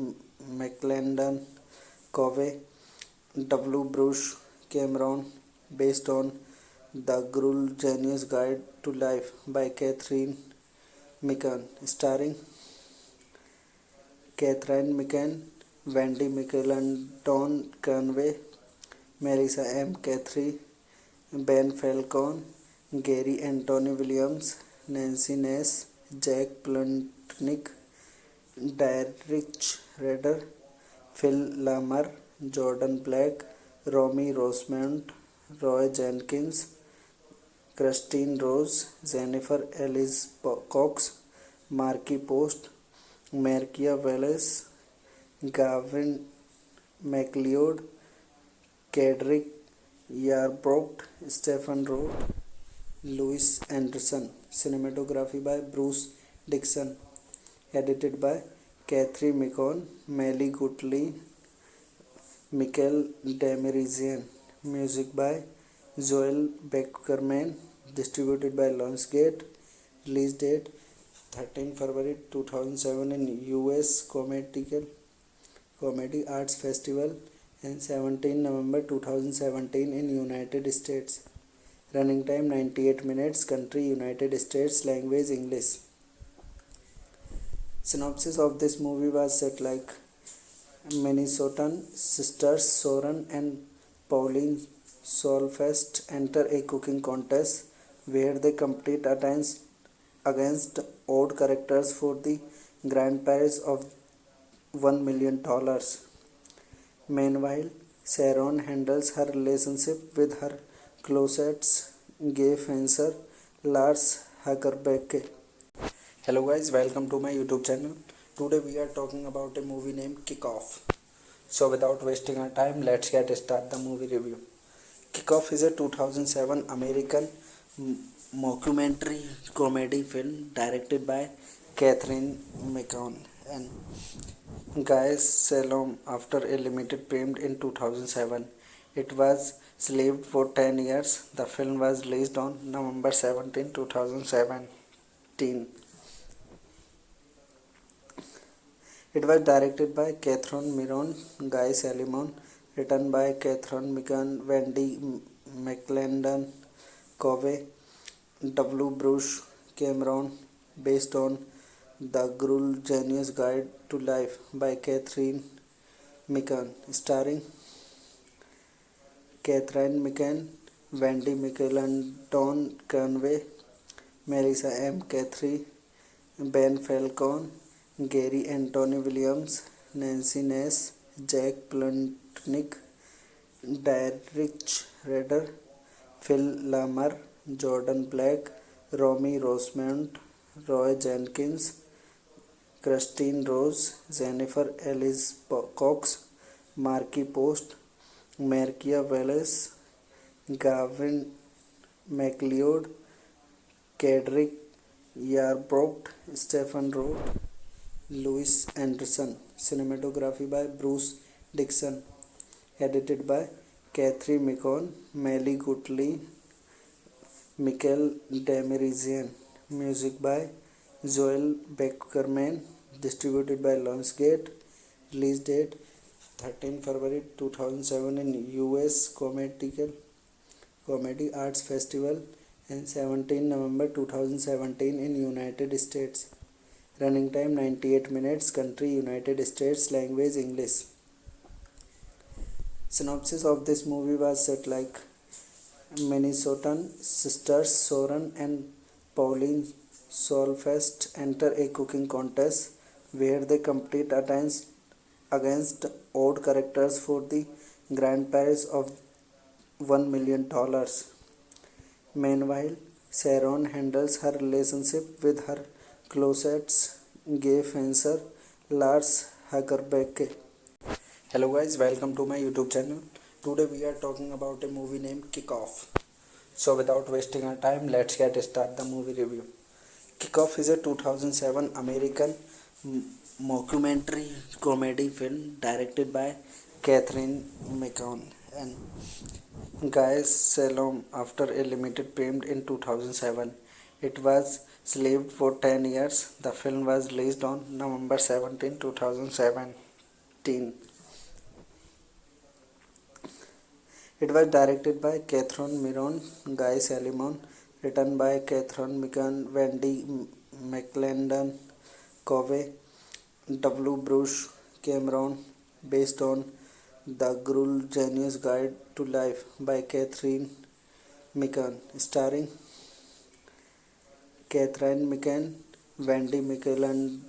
McClendon, Covey, W. Bruce Cameron, based on The Gruel Genius Guide to Life by Catherine Mikan, starring Catherine Mikan, Wendy McClendon Conway, Marisa M. Cathy, Ben Falcone, Gary Anthony Williams, Nancy Ness, Jack Plutnik, Derek Rader, Phil Lamar, Jordan Black, Romy Rosemont, Roy Jenkins, Christine Rose, Jennifer Ellis Cox, Marky Post, Markia Wallace, Gavin McLeod, Kedrick Yarbrough, Stephen Roth, Louis Anderson. Cinematography by Bruce Dixon. Edited by Catherine Micon, Melly Gottlieb, Michael Demirizian. Music by Joel Beckerman. Distributed by Lionsgate. Release date 13 February 2007 in US Comedy Arts Festival and 17 November 2017 in United States. Running time 98 minutes. Country United States. Language English. Synopsis of this movie was set like Minnesotan sisters Soren and Pauline Solfest enter a cooking contest where they compete against odd characters for the grand prize of $1 million. Meanwhile, Sharon handles her relationship with her closet gay fencer Lars Hagerbecke. Hello guys, welcome to my YouTube channel. Today we are talking about a movie named Kick Off. So without wasting our time, let's get start the movie review. Kick Off is a 2007 American mockumentary comedy film directed by Catherine Micon and Guy Salom after a limited premiere in 2007. It was slaved for 10 years. The film was released on November 17, 2017. It was directed by Catherine Miron, Guy Salimon, written by Catherine Mikan, Wendy McClendon, Covey, W. Bruce Cameron, based on The Gruel Genius Guide to Life by Catherine Mikan, starring Catherine Mikan, Wendy McClendon Conway, Melissa M. Cathy, Ben Falcon, Gary Anthony Williams, Nancy Ness, Jack Plutnik, Derek Rader, Phil Lamar, Jordan Black, Romy Rosemont, Roy Jenkins, Christine Rose, Jennifer Ellis Cox, Marky Post, Markia Wallace, Gavin McLeod, Kedrick Yarbrough, Stephen Rowe, Louis Anderson. Cinematography by Bruce Dixon. Edited by Catherine Micon, Melly Gutley, Michael Demirizian. Music by Joel Beckerman. Distributed by Lionsgate. Release date 13 February 2007 in US Comedy Arts Festival and 17 November 2017 in United States. Running time 98 minutes. Country United States. Language English. Synopsis of this movie was set like Minnesotan sisters Soren and Pauline Solfest enter a cooking contest where they compete against odd characters for the grand prize of $1 million. Meanwhile, Sharon handles her relationship with her closet's gay fencer Lars Hagerbecke. Hello guys, welcome to my YouTube channel. Today we are talking about a movie named Kick-Off. So without wasting our time, let's get start the movie review. Kick-Off is a 2007 American mockumentary comedy film directed by Catherine Micon and Guy Salom after a limited premiere in 2007. It was slaved for 10 years. The film was released on November 17, 2017. It was directed by Catherine Miron, Guy Salimon, written by Catherine Mikan, Wendy McClendon, Covey, W. Bruce Cameron, based on The Gruel Genius Guide to Life by Catherine Mikan, starring Catherine Mikan, Wendy McClendon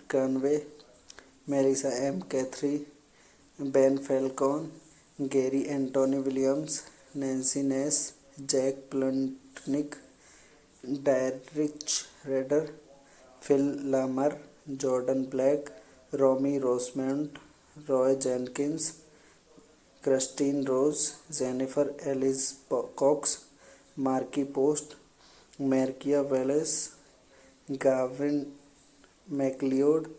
Conway, Melissa M. Cathy, Ben Falcon, Gary Anthony Williams, Nancy Ness, Jack Plutnik, Derek Rader, Phil Lamar, Jordan Black, Romy Rosemont, Roy Jenkins, Christine Rose, Jennifer Ellis Cox, Marky Post, Markia Wallace, Gavin McLeod,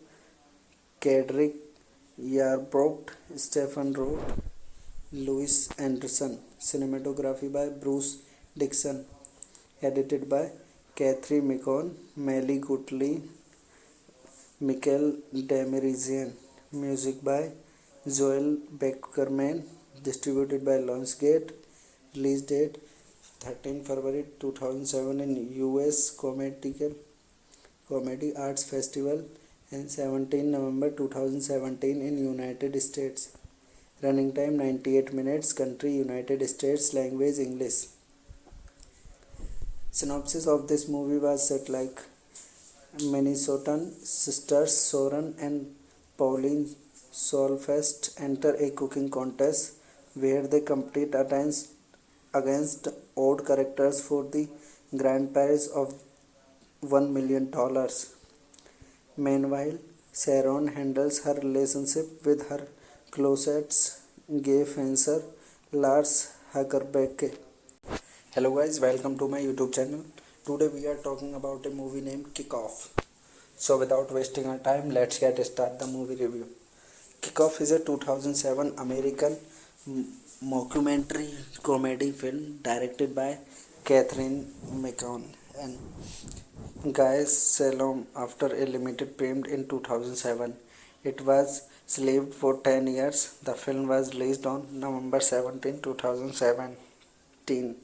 Kedrick Yarbrough, Stephen Rowe, Louis Anderson. Cinematography by Bruce Dixon. Edited by Catherine Micon, Melly Gutley, Michael Demirizian. Music by Joel Beckerman. Distributed by Lionsgate. Release date 13 February 2007 in US Comedy Arts Festival and 17 November 2017 in United States. Running time 98 minutes. Country United States. Language English. Synopsis of this movie was set like Minnesotan sisters Soren and Pauline Solfest enter a cooking contest where they compete against odd characters for the grand prize of $1 million. Meanwhile, Sharon handles her relationship with her closet's gay fencer Lars Hagerbecke. Hello guys, welcome to my YouTube channel. Today we are talking about a movie named Kick-Off. So without wasting our time, let's get start the movie review. Kickoff is a 2007 American mockumentary comedy film directed by Catherine McCon and Guy Salom after a limited premiere in 2007. It was slaved for 10 years. The film was released on November 17, 2017.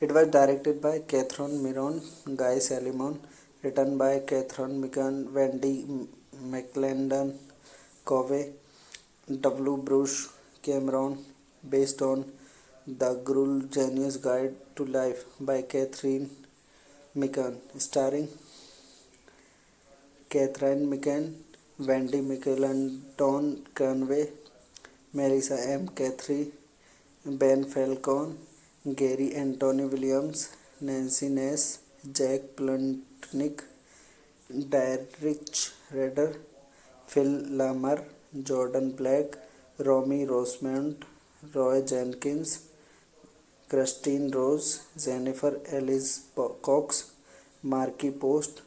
It was directed by Catherine Miron, Guy Salimon, written by Catherine Mikan, Wendy McClendon, Covey, W. Bruce Cameron, based on The Gruel Genius Guide to Life by Catherine Mikan, starring Catherine Mikan, Wendy McClendon Conway, Melissa M. Cathy, Ben Falcon, Gary Anthony Williams, Nancy Ness, Jack Plutnik, Derek Redder, Phil Lamar, Jordan Black, Romy Rosemont, Roy Jenkins, Christine Rose, Jennifer Ellis Cox, Marky Post,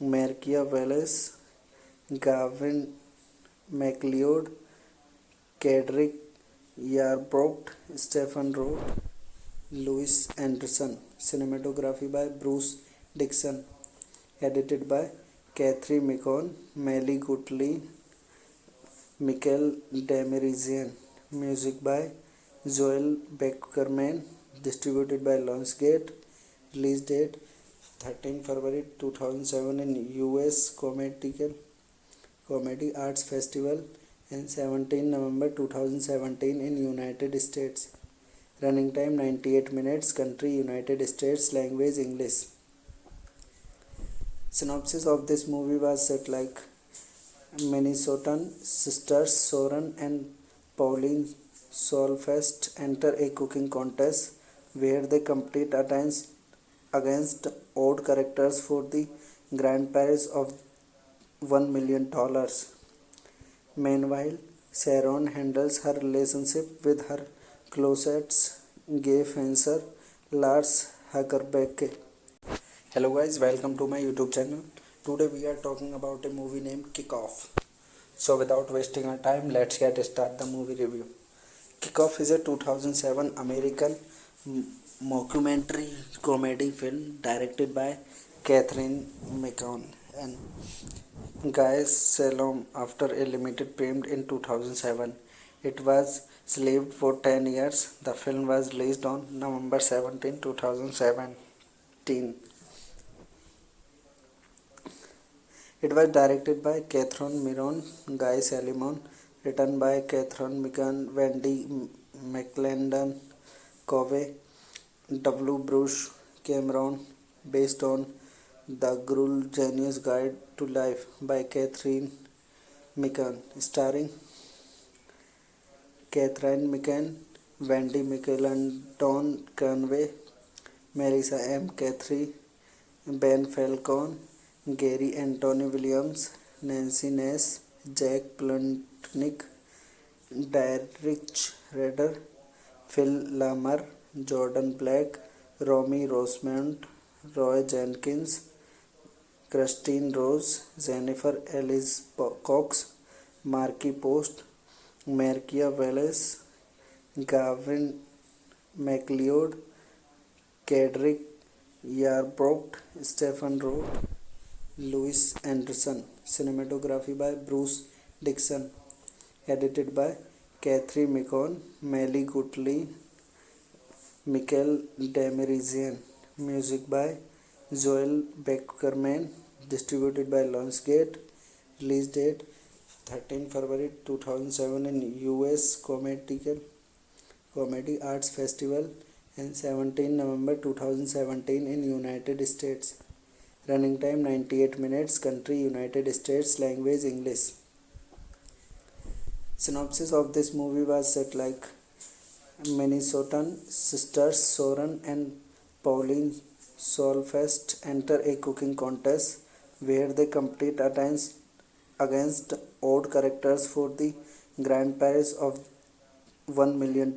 Markia Wallace, Gavin McLeod, Kedrick Yarbrough, Stephen Roth, Louis Anderson. Cinematography by Bruce Dixon. Edited by Catherine Micon, Melly Gottlieb, Michael Demerizian. Music by Joel Beckerman. Distributed by Lionsgate. Release date 13 February 2007 in US Comedy Arts Festival and 17 November 2017 in United States. Running time 98 minutes. Country United States. Language English. Synopsis of this movie was set like Minnesotan sisters Soren and Pauline Solfest enter a cooking contest where they compete against odd characters for the grand prize of $1 million. Meanwhile, Sharon handles her relationship with her closest gay fencer Lars Hagerbecke. Hello guys, welcome to my YouTube channel. Today we are talking about a movie named Kickoff. So without wasting our time, let's get start the movie review. Kickoff is a 2007 American mockumentary comedy film directed by Catherine McCon and Guy Salom after a limited premiere in 2007. It was slaved for 10 years. The film was released on November 17, 2017. It was directed by Catherine Miron, Guy Salimon, written by Catherine Mikan, Wendy McClendon, Covey, W. Bruce Cameron, based on The Gruel Genius Guide to Life by Catherine Mikan, starring Catherine Mikan, Wendy McClendon Conway, Melissa M. Cathy, Ben Falcon, Gary Anthony Williams, Nancy Ness, Jack Plutnik, Derek Redder, Phil Lamar, Jordan Black, Romy Rosemont, Roy Jenkins, Christine Rose, Jennifer Ellis Cox, Marky Post, Markia Wallace, Gavin McLeod, Kedrick Yarbrough, Stephen Roth, Louis Anderson. Cinematography by Bruce Dixon. Edited by Catherine Micon, Melly Gottlieb, Michael Demerizian. Music by Joel Beckerman. Distributed by Lionsgate. Release date 13 February 2007 in US Comedy Arts Festival and 17 November 2017 in United States. Running time 98 minutes. Country United States. Language English. Synopsis of this movie was set like Minnesotan sisters Soren and Pauline Solfest enter a cooking contest where they compete against odd characters for the grand prize of $1 million.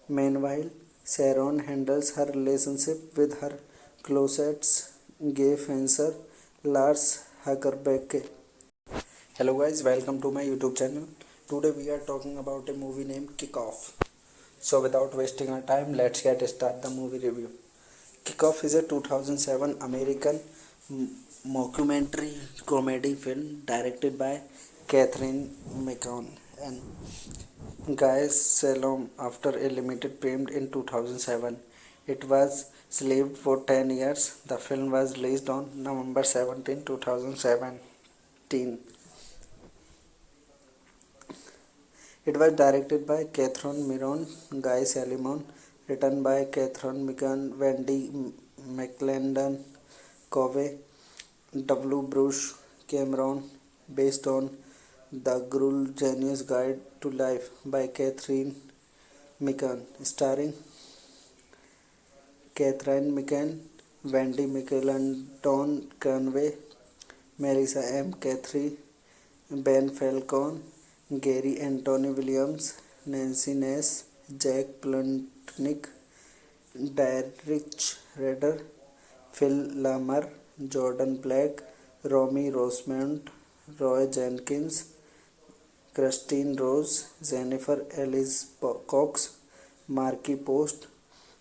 Meanwhile, Sharon handles her relationship with her closets gay fencer Lars Hagerbecke. Hello guys, welcome to my YouTube channel. Today we are talking about a movie named Kick-Off. So without wasting our time, let's get start the movie review. Kick-Off is a 2007 American mockumentary comedy film directed by Catherine McCann and Guy Salom after a limited premiere in 2007. It was slaved for 10 years. The film was released on November 17, 2017. It was directed by Catherine Miron, Guy Salimon, written by Catherine McCann, Wendy McClendon, Covey, W. Bruce Cameron, based on The Gruel Genius Guide to Life by Catherine McCann, starring Catherine McCann, Wendy McClendon Conway, Marissa M. Cathy, Ben Falcone, Gary Anthony Williams, Nancy Ness, Jack Plotnick, Derek Rader, Phil Lamar, Jordan Black, Romy Rosemont, Roy Jenkins, Christine Rose, Jennifer Ellis Cox, Marky Post,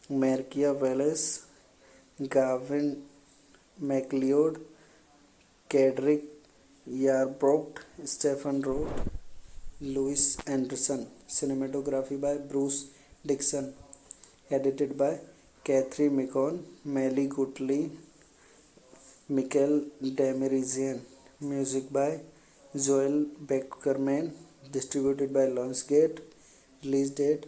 Markia Wallace, Gavin McLeod, Kedrick Yarbrough, Stephen Roth, Louis Anderson. Cinematography by Bruce Dixon. Edited by Catherine McCann, Melly Gottlieb, Michael Demirizian. Music by Joel Beckerman. Distributed by Lionsgate. Release date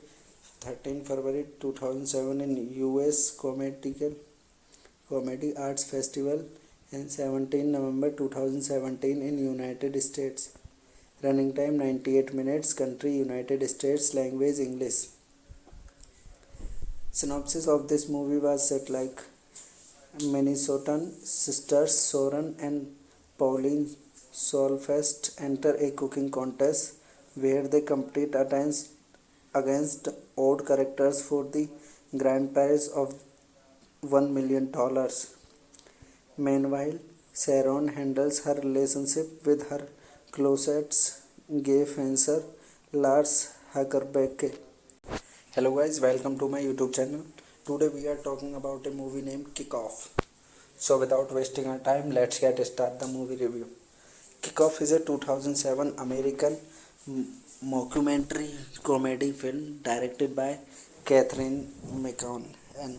13 February 2007 in US Comedy Arts Festival and 17 November 2017 in United States. Running time 98 minutes. Country United States. Language English. Synopsis of this movie was set like Minnesotan sisters Soren and Pauline Solfest enter a cooking contest where they compete against odd characters for the grand prize of $1 million. Meanwhile, Sharon handles her relationship with her closets gay fencer Lars Hagerbecke. Hello guys, welcome to my YouTube channel. Today we are talking about a movie named Kick-Off. So without wasting our time, let's get start the movie review. Kick-Off is a 2007 American mockumentary comedy film directed by Catherine McCann and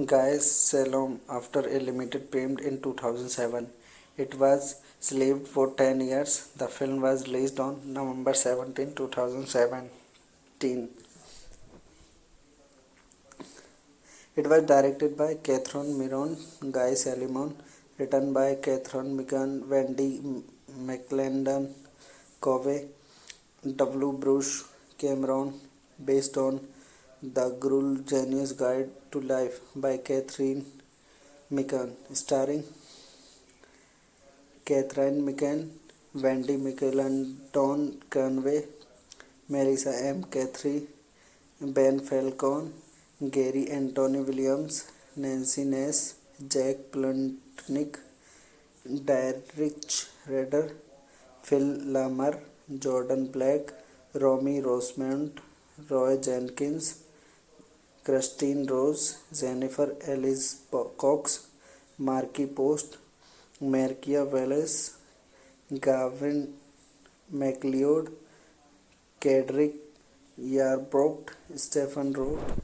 Guy Salom after a limited premiere in 2007. It was slaved for 10 years. The film was released on November 17, 2017. It was directed by Catherine Miron, Guy Salimon, written by Catherine McCann, Wendy McClendon, Covey, W. Bruce Cameron, based on The Gruel Genius Guide to Life by Catherine McCann, starring Catherine McCann, Wendy McClendon Conway, Marissa M. Cathy, Ben Falcone, Gary Anthony Williams, Nancy Ness, Jack Plotnick, Derek Rader, Phil Lamar, Jordan Black, Romy Rosemont, Roy Jenkins, Christine Rose, Jennifer Ellis Cox, Marky Post, Markia Wallace, Gavin McLeod, Kedrick Yarbrough, Stephen Roth,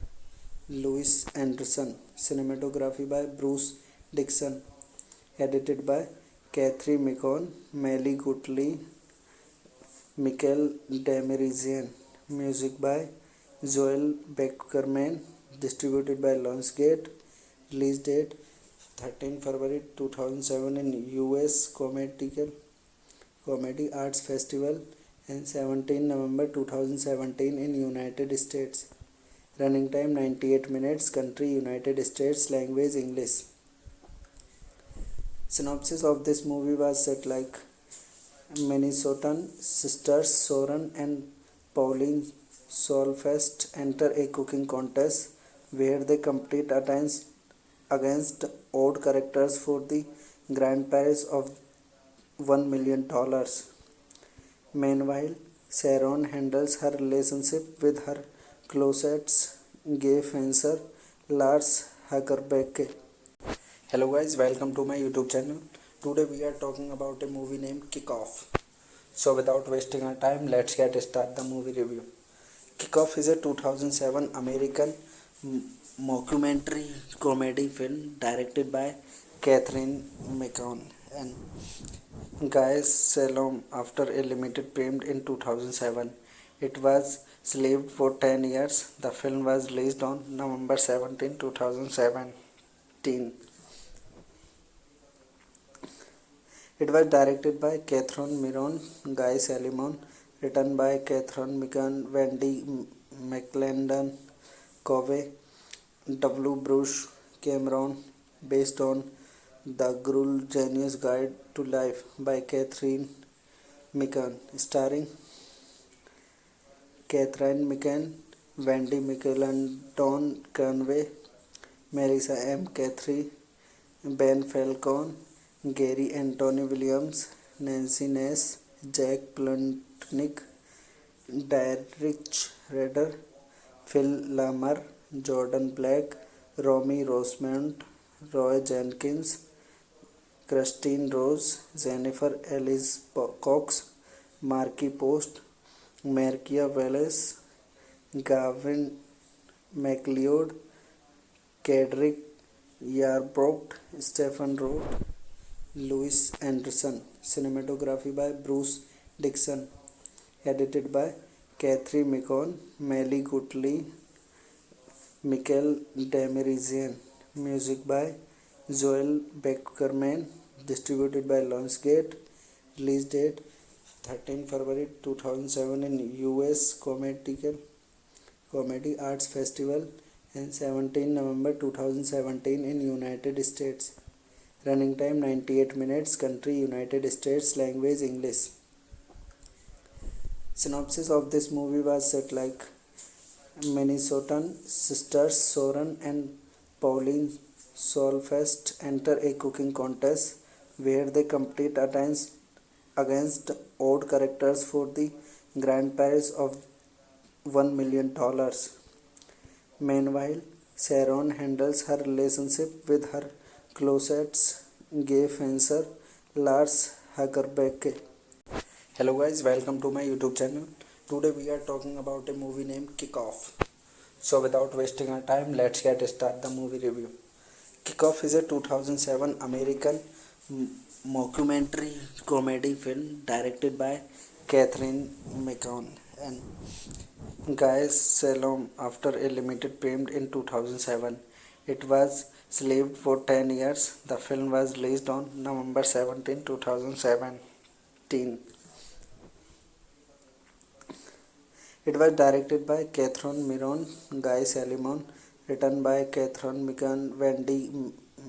Louis Anderson. Cinematography by Bruce Dixon. Edited by Catherine McCann, Melly Gottlieb, Michael Demirizian. Music by Joel Beckerman. Distributed by Lionsgate. Release date 13 February 2007 in US Comedy Arts Festival and 17 November 2017 in United States. Running time 98 minutes. Country United States. Language English. Synopsis of this movie was set like Minnesotan sisters Soren and Pauline Solfest enter a cooking contest where they compete against odd characters for the grand prize of $1 million. Meanwhile, Sharon handles her relationship with her closest gay fencer Lars Hagerbecke. Hello guys, welcome to my YouTube channel. Today we are talking about a movie named Kick Off. So without wasting our time, let's get start the movie review. Kick Off is a 2007 American mockumentary comedy film directed by Catherine McCann and Guy Salom. After a limited premiere in 2007, it was shelved for 10 years. The film was released on November 17, 2017. It was directed by Catherine Miron, Guy Salimon, written by Catherine McCann, Wendy McClendon, Covey, W. Bruce Cameron, based on The Gruel Genius Guide to Life by Catherine McCann, starring Catherine McCann, Wendy McClendon Conway, Melissa M. Cathy, Ben Falcone, Gary Anthony Williams, Nancy Ness, Jack Plotnick, Derek Rader, Phil Lamar, Jordan Black, Romy Rosemont, Roy Jenkins, Christine Rose, Jennifer Ellis Cox, Marky Post, Markia Wallace, Gavin McLeod, Kedrick Yarbrough, Stephen Rowe, Louis Anderson. Cinematography by Bruce Dixon. Edited by Cathy McCann, Melly Gottlieb, Michael Demirizian. Music by Joel Beckerman. Distributed by Lionsgate. Release date 13 February 2007 in US Comedy Arts Festival and 17 November 2017 in United States. Running time 98 minutes. Country United States. Language English. Synopsis of this movie was set like Minnesotan sisters Soren and Pauline Solfest enter a cooking contest where they compete against odd characters for the grand prize of $1 million. Meanwhile, Sharon handles her relationship with her closest gay fencer Lars Hagerbecke. Hello guys, welcome to my YouTube channel. Today we are talking about a movie named Kick Off. So without wasting our time, let's get start the movie review. Kick Off is a 2007 American mockumentary comedy film directed by Catherine McCann and Guy Salom. After a limited premiere in 2007, it was shelved for 10 years. The film was released on November 17, 2017. It was directed by Catherine Miron, Guy Salimon, written by Catherine McCann, Wendy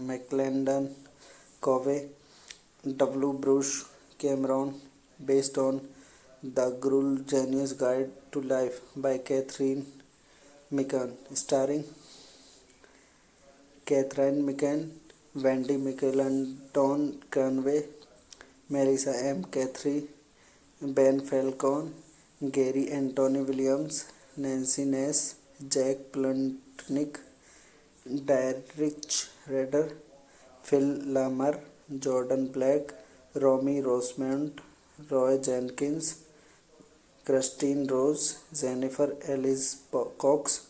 McClendon Covey, W. Bruce Cameron, based on The Gruel Genius Guide to Life by Catherine McCann, starring Catherine McCann, Wendy McClendon Conway, Melissa M. Cathy, Ben Falcone, Gary Anthony Williams, Nancy Ness, Jack Plotnick, Derek Rader, Phil Lamar, Jordan Black, Romy Rosemont, Roy Jenkins, Christine Rose, Jennifer Ellis Cox,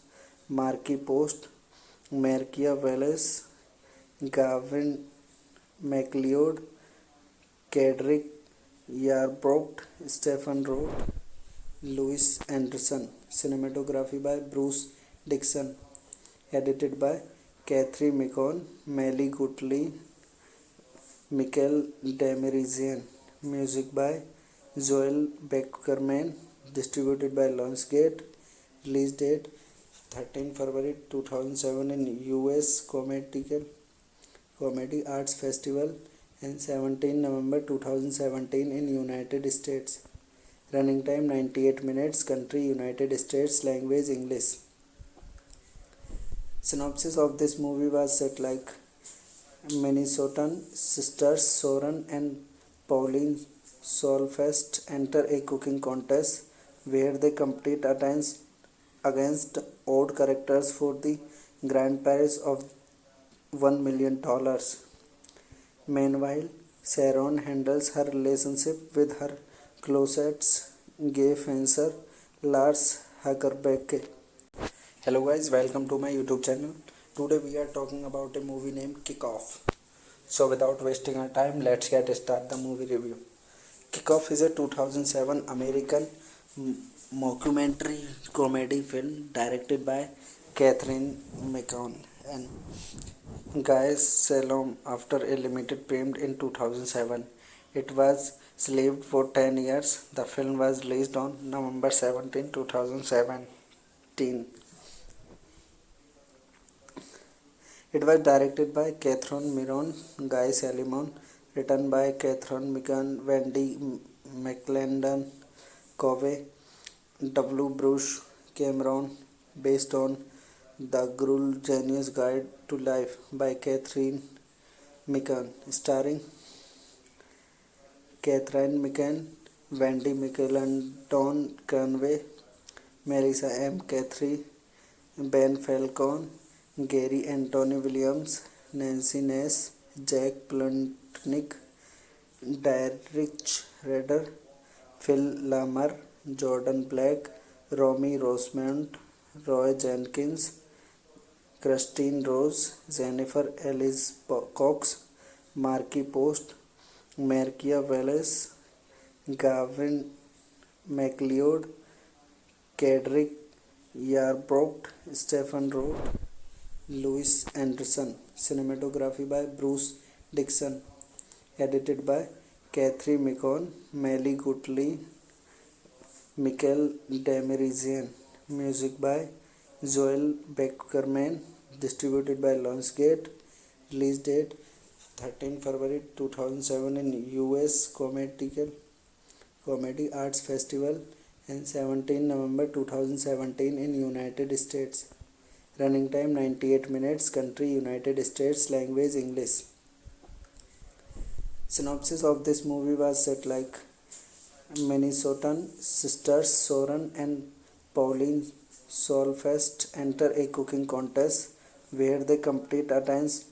Marky Post, Markia Wallace, Gavin McLeod, Kedrick Yarbrough, Stephen Rowe, Louis Anderson. Cinematography by Bruce Dixon. Edited by Cathy McCann, Melly Gottlieb, Michael Demirizian. Music by Joel Beckerman. Distributed by Lionsgate. Release date 13 February 2007 in US Comedy Arts Festival and 17 November 2017 in United States. Running time 98 minutes. Country United States. Language English. Synopsis of this movie was set like Minnesotan sisters Soren and Pauline Solfest enter a cooking contest where they compete against odd characters for the grand prize of $1 million. Meanwhile, Sharon handles her relationship with her closest gay fencer Lars Hagerbecke. Hello guys, welcome to my YouTube channel. Today we are talking about a movie named Kick Off. So without wasting our time, let's get start the movie review. Kick Off is a 2007 American mockumentary comedy film directed by Catherine McCann and Guy Salom after a limited premiere in 2007. It was slaved for 10 years. The film was released on November 17, 2017. It was directed by Catherine Miron, Guy Salimon, written by Catherine McCann, Wendy McClendon, Covey, W. Bruce Cameron, based on The Gruel Genius Guide to Life by Catherine McCann, starring Catherine McCann, Wendy McClendon Conway, Marissa M. Cathy, Ben Falcone, Gary Anthony Williams, Nancy Ness, Jack Plotnick, Derek Rader, Phil Lamar, Jordan Black, Romy Rosemont, Roy Jenkins, Christine Rose, Jennifer Ellis Cox, Marky Post, Markia Wallace, Gavin McLeod, Kedrick Yarbrough, Stephen Roth, Louis Anderson. Cinematography by Bruce Dixon. Edited by Catherine McCann, Melly Gottlieb, Michael Demirizian. Music by Joel Beckerman. Distributed by Lionsgate. Release date 13 February 2007 in US Comedy Arts Festival and 17 November 2017 in United States. Running time 98 minutes. Country United States. Language English. Synopsis of this movie was set like Minnesotan sisters Soren and Pauline Solfest enter a cooking contest where they compete against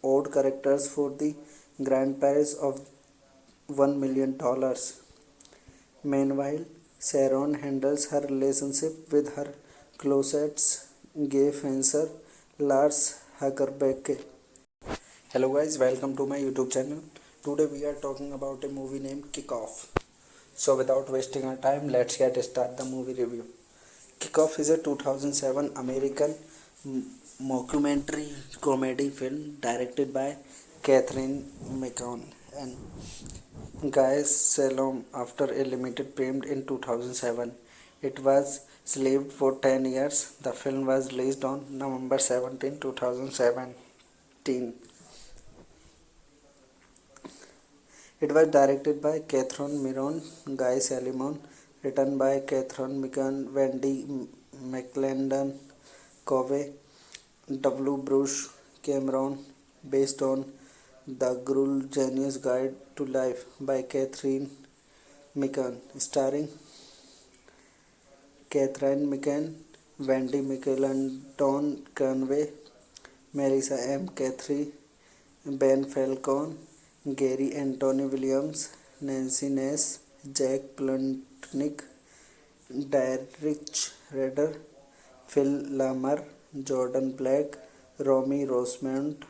odd characters for the grand prize of $1 million. Meanwhile, Sharon handles her relationship with her closest gay fencer Lars Hagerbecke. Hello guys, welcome to my YouTube channel. Today we are talking about a movie named Kick Off. So without wasting our time, let's get start the movie review. Kick Off is a 2007 American mockumentary comedy film directed by Catherine McCann and Guy Salom after a limited premiere in 2007. It was slaved for 10 years. The film was released on November 17, 2017. It was directed by Catherine Miron, Guy Salimon, written by Catherine McCann, Wendy McClendon, Covey, W. Bruce Cameron, based on The Gruel Genius Guide to Life by Catherine McCann, starring Catherine McCann, Wendy McClendon Conway, Marissa M. Cathy, Ben Falcone, Gary Anthony Williams, Nancy Ness, Jack Plotnick, Derek Rader, Phil Lamar, Jordan Black, Romy Rosemont,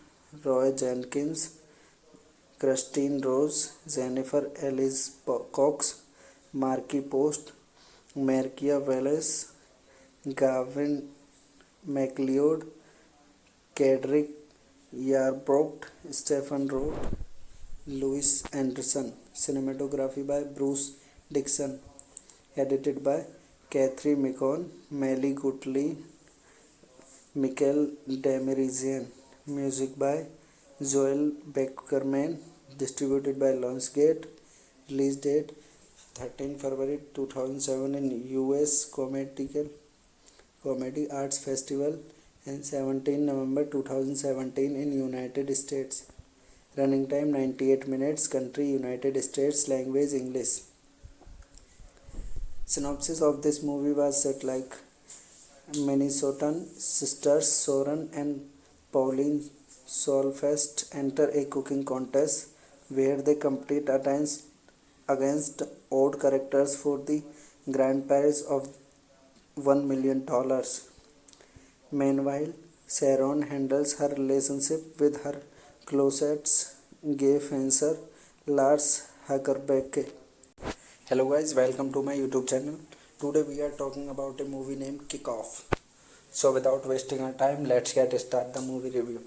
Roy Jenkins, Christine Rose, Jennifer Ellis Cox, Marky Post, Markia Wallace, Gavin McLeod, Kedrick Yarbrough, Stephen Roth, Louis Anderson. Cinematography by Bruce Dixon. Edited by Catherine McCann, Melly Gottlieb, Michael Demirizian. Music by Joel Beckerman. Distributed by Lionsgate. Release date 13 February 2007 in US Comedy Arts Festival and 17 November 2017 in United States. Running time 98 minutes. Country United States. Language English. Synopsis of this movie was set like Minnesotan sisters Soren and Pauline Solfest enter a cooking contest where they compete against odd characters for the grand prize of $1 million. Meanwhile, Sharon handles her relationship with her closest gay fencer Lars Hackerbecke. Hello guys, welcome to my YouTube channel. Today we are talking about a movie named Kick-Off. So without wasting our time, let's get start the movie review.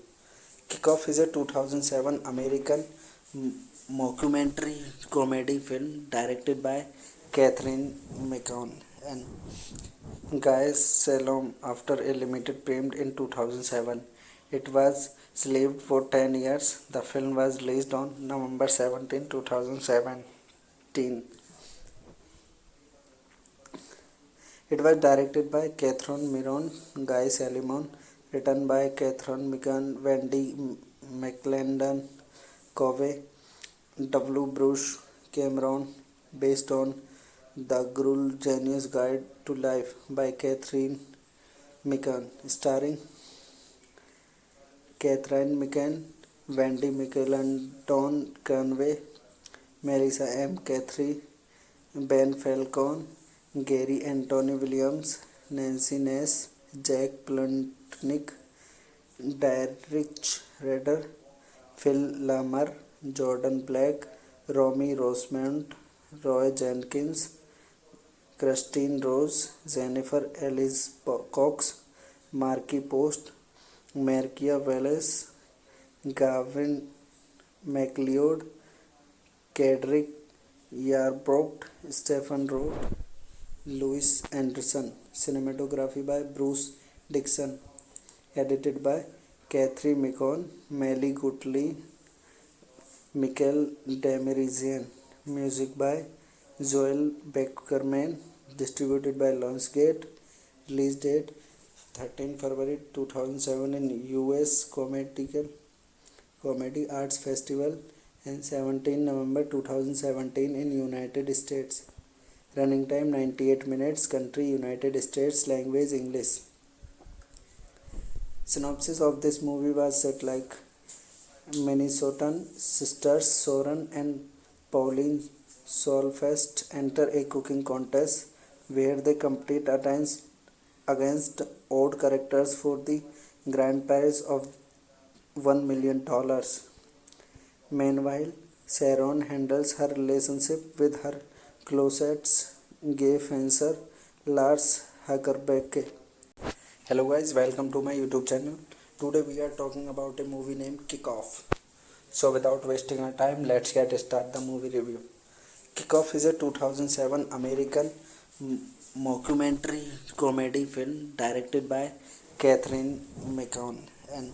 Kick-Off is a 2007 American mockumentary comedy film directed by Catherine McCann and Guy Salom after a limited premiere in 2007. It was shelved for 10 years. The film was released on November 17, 2017. It was directed by Catherine Miron, Guy Salimon, written by Catherine McCann, Wendy McClendon, Covey, W. Bruce Cameron, based on The Gruel Genius Guide to Life by Catherine McCann, starring Catherine McCann, Wendy McClendon Conway, Marissa M. Cathy, Ben Falcone, Gary Anthony Williams, Nancy Ness, Jack Plotnick, Derek Rader, Phil Lamar, Jordan Black, Romy Rosemont, Roy Jenkins, Christine Rose, Jennifer Ellis Cox, Marky Post, Markia Wallace, Gavin McLeod, Kedrick Yarbrough, Stephen Roth, Louis Anderson. Cinematography by Bruce Dixon. Edited by Catherine McCann, Melly Gottlieb, Michael Demirizian. Music by Joel Beckerman. Distributed by Lionsgate. Release date 13 February 2007 in US Comedy Arts Festival and 17 November 2017 in United States. Running time 98 minutes. Country United States. Language English. Synopsis of this movie was set like Minnesotan sisters Soren and Pauline Solfest enter a cooking contest where they compete against odd characters for the grand prize of $1 million. Meanwhile, Sharon handles her relationship with her closest gay fencer Lars Hackerbecke. Hello guys, welcome to my YouTube channel. Today we are talking about a movie named Kick-Off. So without wasting our time, let's get start the movie review. Kick-Off is a 2007 American mockumentary comedy film directed by Catherine McCann and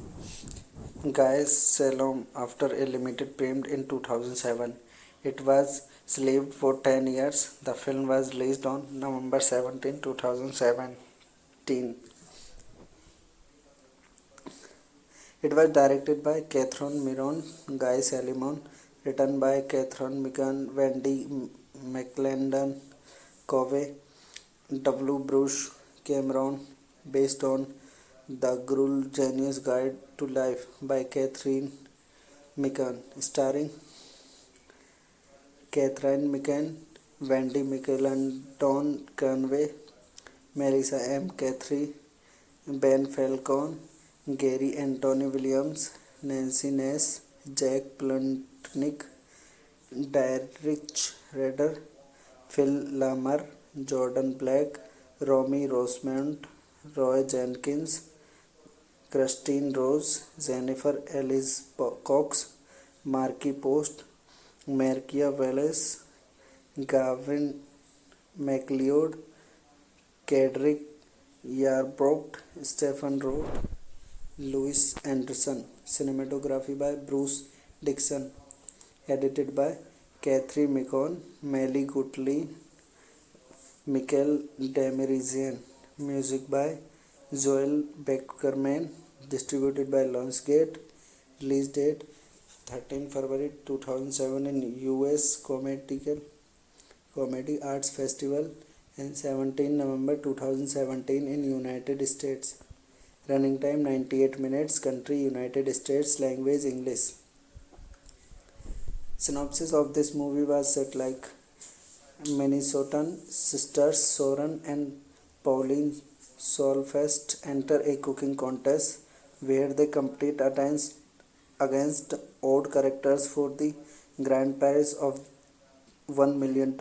Guy Salom after a limited premiere in 2007. It was shelved for 10 years. The film was released on November 17, 2017. It was directed by Catherine Miron, Guy Salimon, written by Catherine McCann, Wendy McClendon, Covey, W. Bruce Cameron, based on The Gruel Genius Guide to Life by Catherine McCann, starring Catherine McCann, Wendy McClendon Conway, Marissa M. Cathy, Ben Falcone, Gary Anthony Williams, Nancy Ness, Jack Plotnick, Derek Rader, Phil Lamar, Jordan Black, Romy Rosemont, Roy Jenkins, Christine Rose, Jennifer Ellis Cox, Marky Post, Markia Wallace, Gavin McLeod, Kedrick Yarbrough, Stephen Roth, Louis Anderson. Cinematography by Bruce Dixon. Edited by Catherine McCann, Melly Gottlieb, Michael Demirizian. Music by Joel Beckerman, distributed by Lionsgate. Release date 13 February 2007 in US Comedy Arts Festival and 17 November 2017 in United States. Running time 98 minutes. Country United States. Language English. Synopsis of this movie was set like Minnesotan sisters Soren and Pauline Solfest enter a cooking contest where they compete against odd characters for the grand prize of $1 million.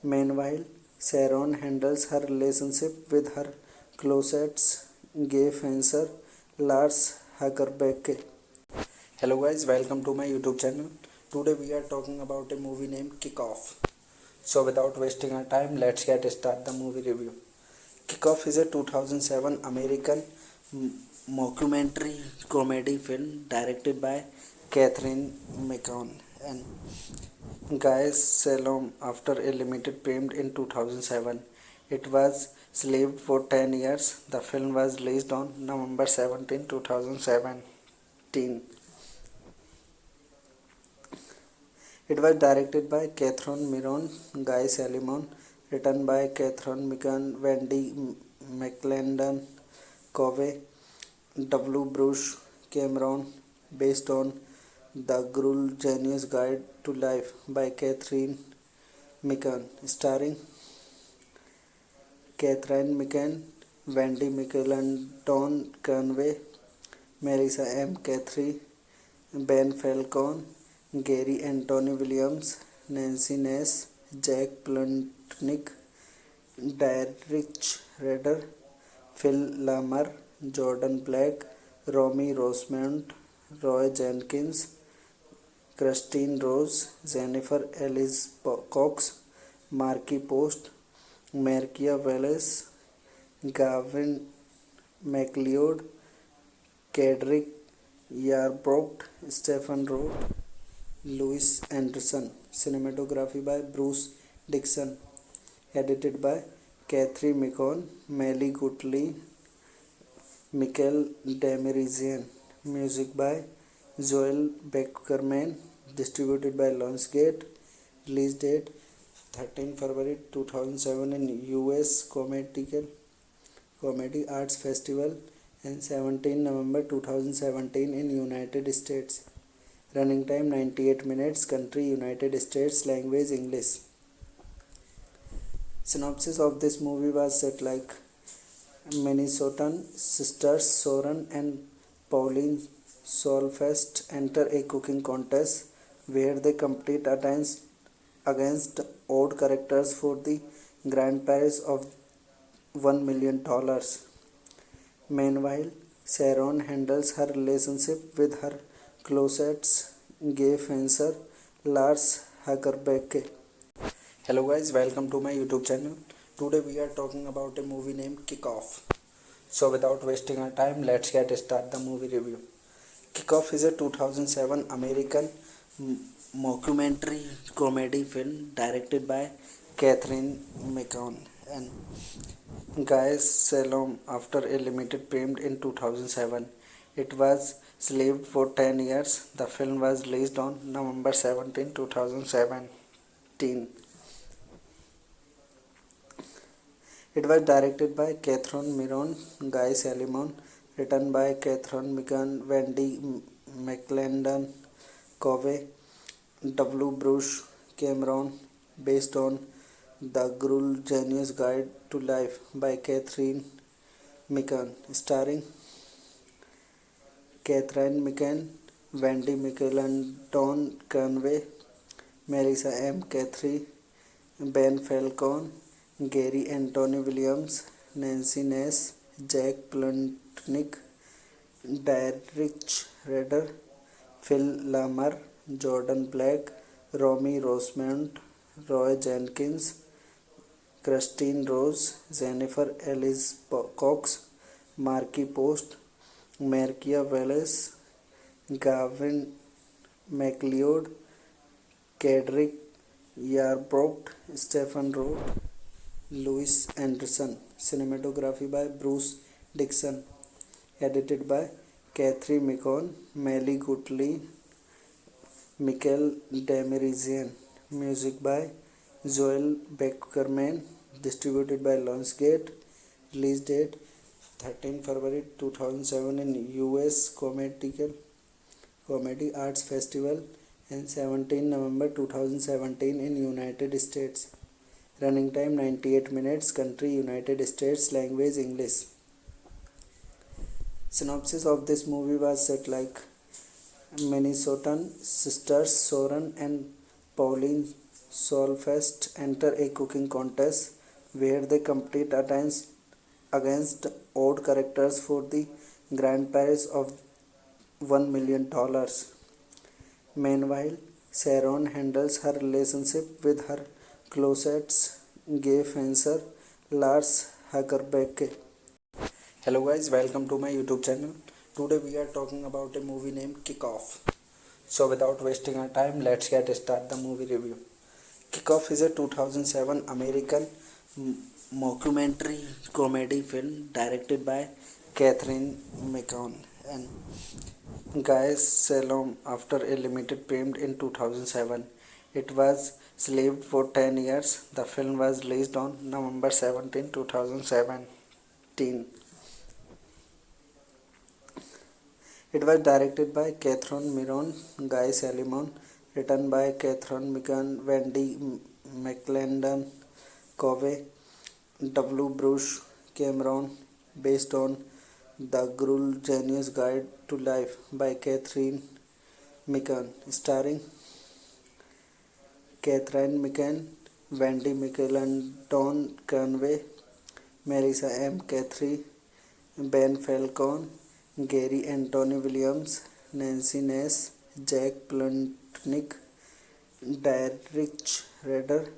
Meanwhile, Sharon handles her relationship with her closet's gay fencer Lars Hagerbecke. Hello guys, welcome to my YouTube channel. Today we are talking about a movie named Kick Off. So without wasting our time, let's get start the movie review. Kick Off is a 2007 American mockumentary comedy film directed by Catherine McCann and Guy Salom. After a limited premiere in 2007, it was shelved for 10 years. The film was released on November 17, 2017. It was directed by Catherine Miron, Guy Salimon, written by Catherine McCann, Wendy McClendon, Covey, W. Bruce Cameron, based on The Gruel Genius Guide to Life by Catherine McCann, starring Catherine McCann, Wendy McClendon Conway, Melissa M. Cathy, Ben Falcone, Gary Anthony Williams, Nancy Ness, Jack Plotnick, Derek Rader, Phil Lamar, Jordan Black, Romy Rosemont, Roy Jenkins, Christine Rose, Jennifer Ellis Cox, Marky Post, Markia Wallace, Gavin McLeod, Kedrick Yarbrough, Stephen Rowe, Louis Anderson. Cinematography by Bruce Dixon. Edited by Catherine McCann, Melly Gottlieb, Michael Demirizian. Music by Joel Beckerman. Distributed by Lionsgate. Release date 13 February 2007 in US Comedy Arts Festival and 17 November 2017 in United States. Running time 98 minutes. Country United States. Language English. Synopsis of this movie was set like Minnesotan sisters Soren and Pauline Solfest enter a cooking contest where they compete against odd characters for the grand prize of $1 million. Meanwhile, Sharon handles her relationship with her closet's gay fencer Lars Hagerbecke. Hello guys, welcome to my YouTube channel. Today we are talking about a movie named Kick Off. So without wasting our time, let's get start the movie review. Kick Off is a 2007 American mockumentary comedy film directed by Catherine McCann and Guy Salom. After a limited premiere in 2007, it was shelved for 10 years. The film was released on November 17, 2017. It was directed by Catherine Miron, Guy Salimon, written by Catherine McCann, Wendy McClendon, Covey, W. Bruce Cameron, based on The Gruel Genius Guide to Life by Catherine McCann, starring Catherine McCann, Wendy McClendon Conway, Melissa M. Cathy, Ben Falcone, Gary Anthony Williams, Nancy Ness, Jack Plotnick, Derek Rader, Phil Lamar, Jordan Black, Romy Rosemont, Roy Jenkins, Christine Rose, Jennifer Ellis Cox, Marky Post, Markia Wallace, Gavin McLeod, Kedrick Yarbrough, Stephen Rowe, Louis Anderson. Cinematography by Bruce Dixon. Edited by Catherine Macon, Melly Gottlieb, Michael Demirizian. Music by Joel Beckerman. Distributed by Lionsgate. Release date 13 February 2007 in US Comedy Arts Festival and 17 November 2017 in United States. Running time 98 minutes. Country United States. Language English. Synopsis of this movie was set like Minnesotan sisters Soren and Pauline Solfest enter a cooking contest where they compete against odd characters for the grand prize of $1 million. Meanwhile, Sharon handles her relationship with her closet gay fencer Lars Hagerbecke. Hello guys, welcome to my YouTube channel. Today we are talking about a movie named Kick Off. So without wasting our time, let's get start the movie review. Kick Off is a 2007 American mockumentary comedy film directed by Catherine Macon and Guy Salom after a limited period in 2007. It was slaved for 10 years. The film was released on November 17, 2017. It was directed by Catherine Miron, Guy Salimon, written by Catherine Macon, Wendy McClendon, Covey, W. Bruce Cameron, based on The Gruel Genius Guide to Life by Catherine Macon, starring Catherine Macon, Wendy McClendon Conway, Marissa M. Cathy, Ben Falcone, Gary Anthony Williams, Nancy Ness, Jack Plotnick, Derek Rader,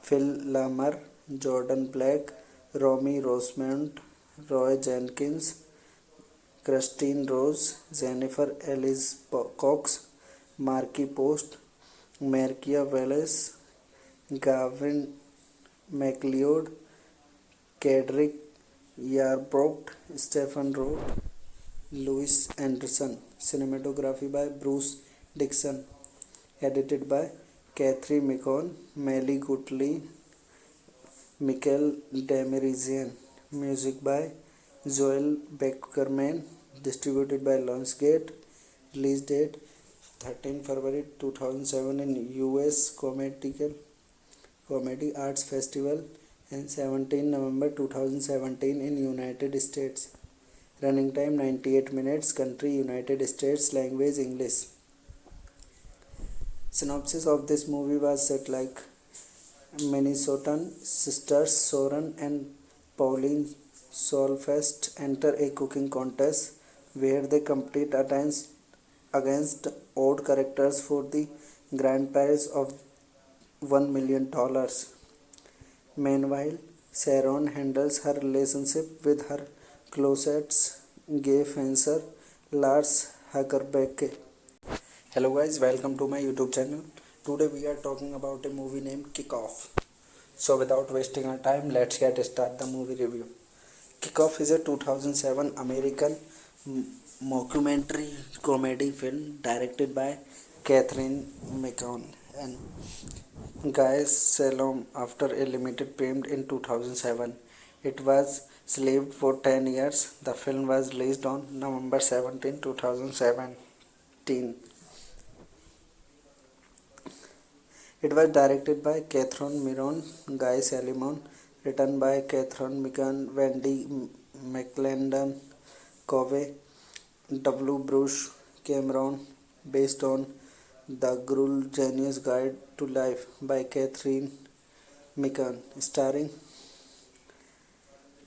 Phil Lamar, Jordan Black, Romy Rosemont, Roy Jenkins, Christine Rose, Jennifer Ellis Cox, Marky Post, Markia Wallace, Gavin McLeod, Kedrick Yarbrough, Stephen Roth, Louis Anderson. Cinematography by Bruce Dixon. Edited by Catherine Macon, Melly Gottlieb, Michael Demirizian. Music by Joel Beckerman. Distributed by Lionsgate. Release date 13 February 2007 in US Comedy Arts Festival and 17 November 2017 in United States. Running time 98 minutes. Country United States. Language English. Synopsis of this movie was set like Minnesotan sisters Soren and Pauline Solfest enter a cooking contest where they compete against odd characters for the grand prize of $1 million. Meanwhile, Sharon handles her relationship with her closet gay fencer Lars Hagerbecke. Hello guys, welcome to my YouTube channel. Today we are talking about a movie named Kick Off. So without wasting our time, let's get start the movie review. Kick Off is a 2007 American mockumentary comedy film directed by Catherine Macon and Guy Salom after a limited period in 2007. It was slaved for 10 years. The film was released on November 17, 2017. It was directed by Catherine Miron, Guy Salimon, written by Catherine Macon, Wendy McClendon, Covey, W. Bruce Cameron, based on The Gruel Genius Guide to Life by Catherine Macon, starring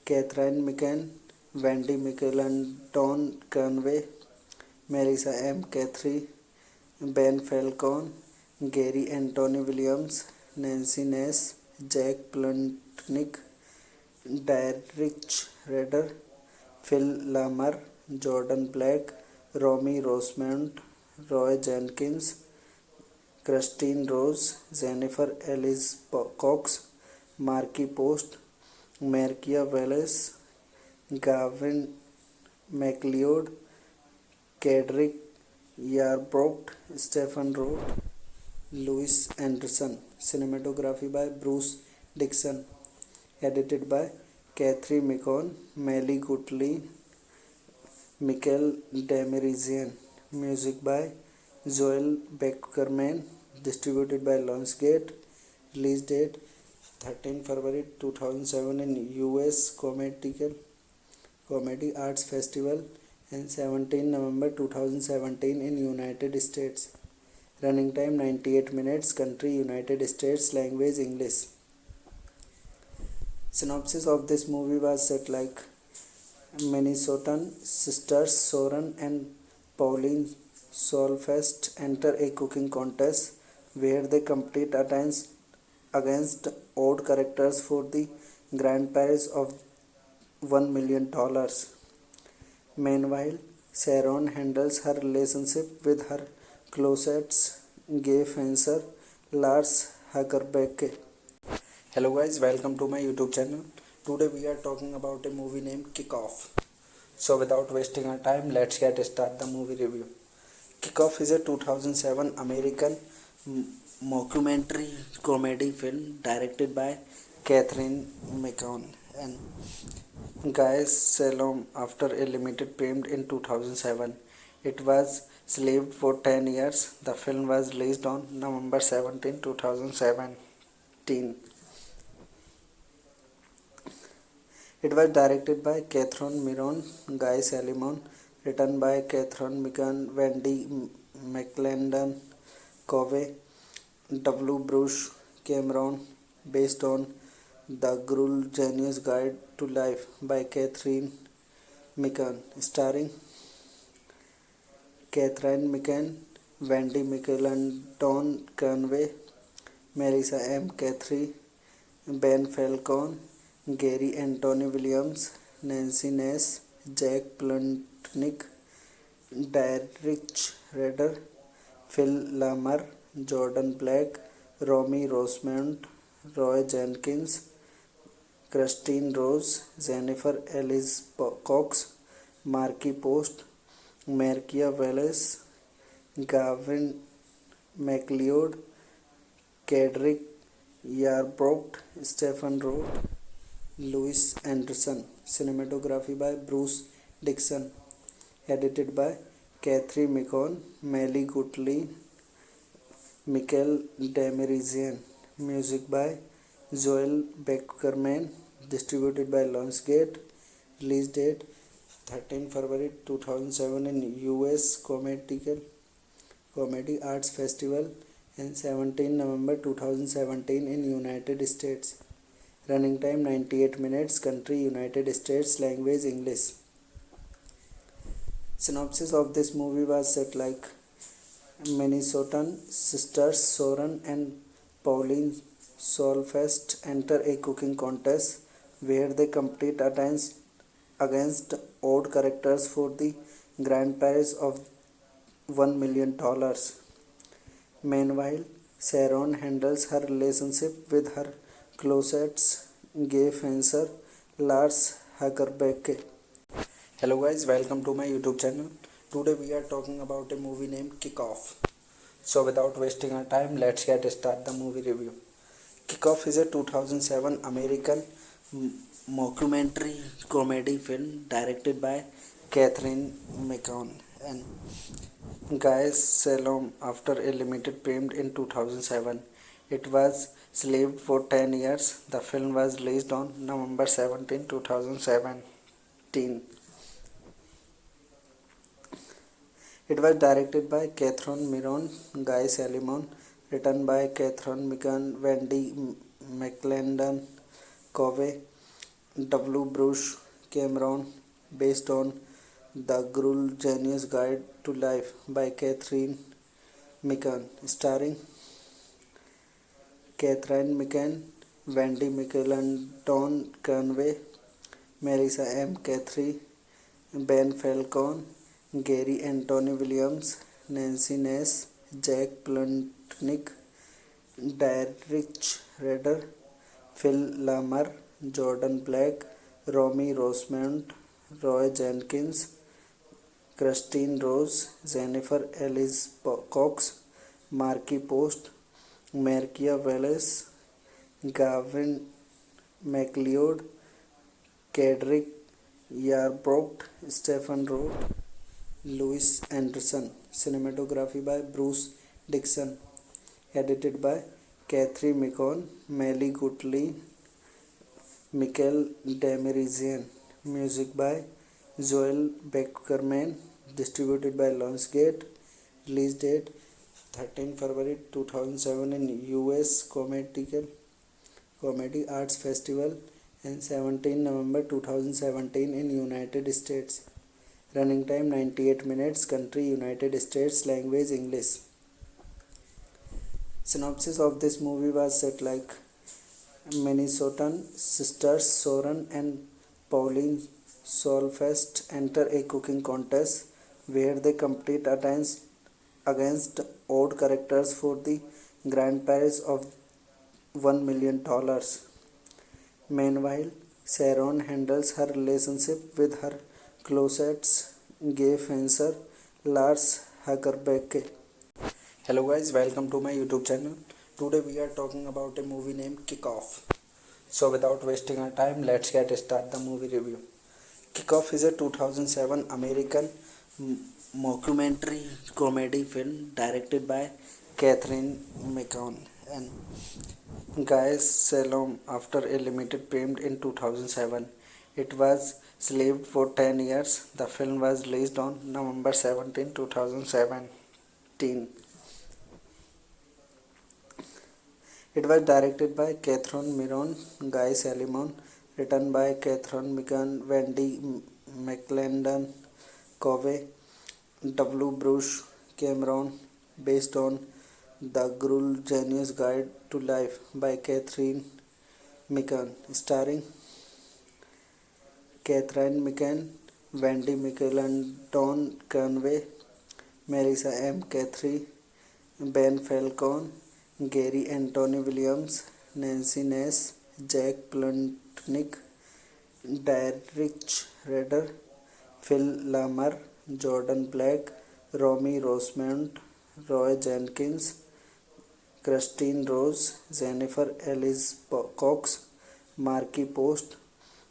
Catherine Macon, Wendy McClendon Conway, Marissa M. Cathy, Ben Falcone, Gary Anthony Williams, Nancy Ness, Jack Plotnick, Derek Rader, Phil Lamar, Jordan Black, Romy Rosemont, Roy Jenkins, Christine Rose, Jennifer Ellis Cox, Marky Post, Markia Wallace, Gavin MacLeod, Kedrick Yarbrough, Stephen Roth, Louis Anderson. Cinematography by Bruce Dixon. Edited by Catherine Macon, Melly Gottlieb, Michael Demirizian. Music by Joel Beckerman. Distributed by Lionsgate. Release date 13 February 2007 in US Comedy Arts Festival and 17 November 2017 in United States. Running time 98 minutes. Country United States. Language English. Synopsis of this movie was set like Minnesotan sisters Soren and Pauline Solfest enter a cooking contest where they compete against odd characters for the grand prize of $1 million. Meanwhile, Sharon handles her relationship with her closest gay fencer Lars Hagerbecke. Hello guys, welcome to my YouTube channel. Today we are talking about a movie named Kick-Off. So without wasting our time, let's get start the movie review. Kick-Off is a 2007 American mockumentary comedy film directed by Catherine Macon and Guy Salom after a limited payment in 2007. It was slaved for 10 years. The film was released on November 17, 2017. It was directed by Catherine Miron, Guy Salimon, written by Catherine Macon, Wendy McClendon, Covey, W. Bruce Cameron, based on The Gruel Genius Guide to Life by Catherine Macon, starring Catherine Macon, Wendy McClendon Conway, Marissa M. Cathy, Ben Falcone, Gary Anthony Williams, Nancy Ness, Jack Plotnick, Derek Rader, Phil Lamar, Jordan Black, Romy Rosemont, Roy Jenkins, Christine Rose, Jennifer Ellis Cox, Marky Post, Markia Wallace, Gavin MacLeod, Kedrick Yarbrough, Stephen Roth, Louis Anderson. Cinematography by Bruce Dixon. Edited by Catherine Macon, Melly Gottlieb, Michael Demirizian. Music by Joel Beckerman. Distributed by Lionsgate. Release date 13 February 2007 in US Comedy Arts Festival and 17 November 2017 in United States. Running time 98 minutes. Country United States. Language English. Synopsis of this movie was set like Minnesotan sisters Soren and Pauline Solfest enter a cooking contest where they compete against odd characters for the grand prize of $1 million. Meanwhile, Sharon handles her relationship with her closest gay fencer Lars Hagerbecke. Hello guys, welcome to my YouTube channel. Today we are talking about a movie named Kick-Off. So without wasting our time, let's get start the movie review. Kick-Off is a 2007 American mockumentary comedy film directed by Catherine Macon and Guy Salom after a limited payment in 2007. It was slaved for 10 years. The film was released on November 17, 2017. It was directed by Catherine Miron, Guy Salimon, written by Catherine Macon, Wendy McClendon, Covey, W. Bruce Cameron, based on The Gruel Genius Guide to Life by Catherine Macon, starring Catherine Macon, Wendy McClendon Conway, Marissa M. Cathy, Ben Falcone, Gary Anthony Williams, Nancy Ness, Jack Plotnick, Derek Rader, Phil Lamar, Jordan Black, Romy Rosemont, Roy Jenkins, Christine Rose, Jennifer Ellis Cox, Marky Post, Markia Wallace, Gavin McLeod, Kedrick Yarbrough, Stephen Roth, Louis Anderson. Cinematography by Bruce Dixon. Edited by Catherine Micon, Melly Gottlieb, Michael Demirizian. Music by Joel Beckerman. Distributed by Lionsgate. Release date 13 February 2007 in US Comedy Arts Festival and 17 November 2017 in United States. Running time 98 minutes. Country United States. Language English. Synopsis of this movie was set like Minnesotan sisters Soren and Pauline Solfest enter a cooking contest where they compete against odd characters for the grand prize of $1 million. Meanwhile, Sharon handles her relationship with her closest gay fencer Lars Hagerbecke. Hello guys, welcome to my YouTube channel. Today we are talking about a movie named Kick-Off. So without wasting our time, let's get start the movie review. Kick-Off is a 2007 American mockumentary comedy film directed by Catherine Micon and Guy Salom after a limited payment in 2007. It was slaved for 10 years. The film was released on November 17, 2017. It was directed by Catherine Miron, Guy Salimon, written by Catherine Mikan, Wendy McClendon, Covey, W. Bruce Cameron, based on The Gruel Genius Guide to Life by Catherine Mikan, starring Catherine Mikan, Wendy McClendon Conway, Marissa M. Cathy, Ben Falcone, Gary Anthony Williams, Nancy Ness, Jack Plotnick, Derek Rader, Phil Lamar, Jordan Black, Romy Rosemont, Roy Jenkins, Christine Rose, Jennifer Ellis Cox, Marky Post,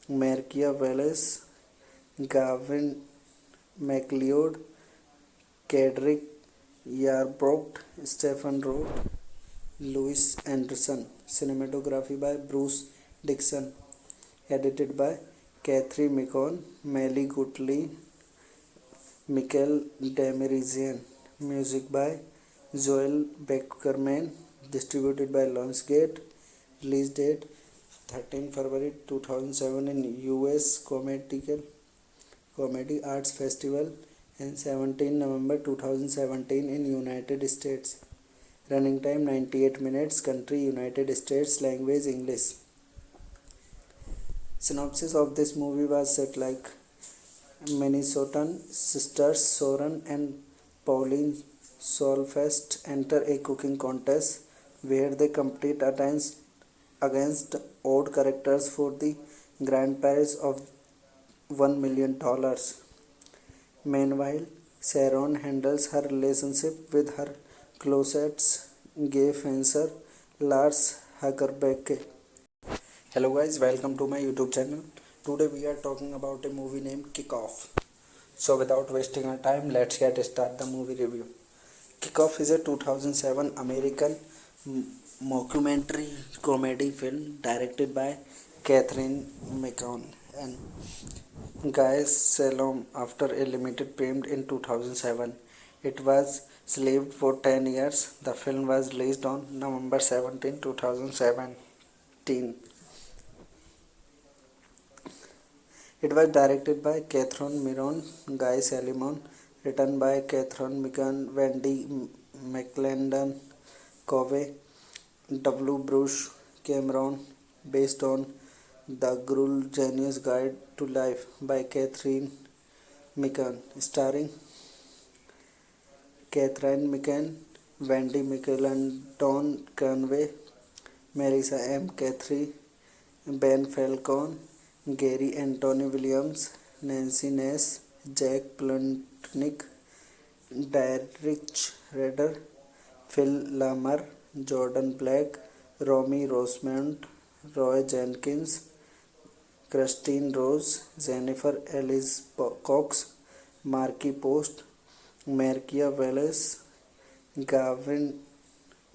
Markia Wallace, Gavin McLeod, Kedrick Yarbrough, Stephen Roth, Louis Anderson. Cinematography by Bruce Dixon. Edited by Catherine Micon, Melly Gottlieb, Michael Demirizian. Music by Joel Beckerman. Distributed by Lionsgate. Release date 13 February 2007 in US Comedy Arts Festival and 17 November 2017 in United States. Running time 98 minutes. Country United States. Language English. Synopsis of this movie was set like Minnesotan sisters Soren and Pauline Solfest enter a cooking contest where they compete against odd characters for the grand prize of $1 million. Meanwhile, Sharon handles her relationship with her closest gay fencer Lars Hagerbecke. Hello guys, welcome to my YouTube channel. Today we are talking about a movie named Kick-Off. So without wasting our time, let's get start the movie review. Kick-Off is a 2007 American mockumentary comedy film directed by Catherine Micon and Guy Salom after a limited payment in 2007. It was slaved for 10 years. The film was released on November 17, 2017. It was directed by Catherine Miron, Guy Salimon, written by Catherine Mikan, Wendy McClendon, Covey, W. Bruce Cameron, based on The Gruel Genius Guide to Life by Catherine Mikan, starring Catherine Mikan, Wendy McClendon Conway, Marissa M. Cathy, Ben Falcone, Gary Anthony Williams, Nancy Ness, Jack Plutnik, Derek Rader, Phil Lamar, Jordan Black, Romy Rosemont, Roy Jenkins, Christine Rose, Jennifer Ellis Cox, Marky Post, Markia Wallace, Gavin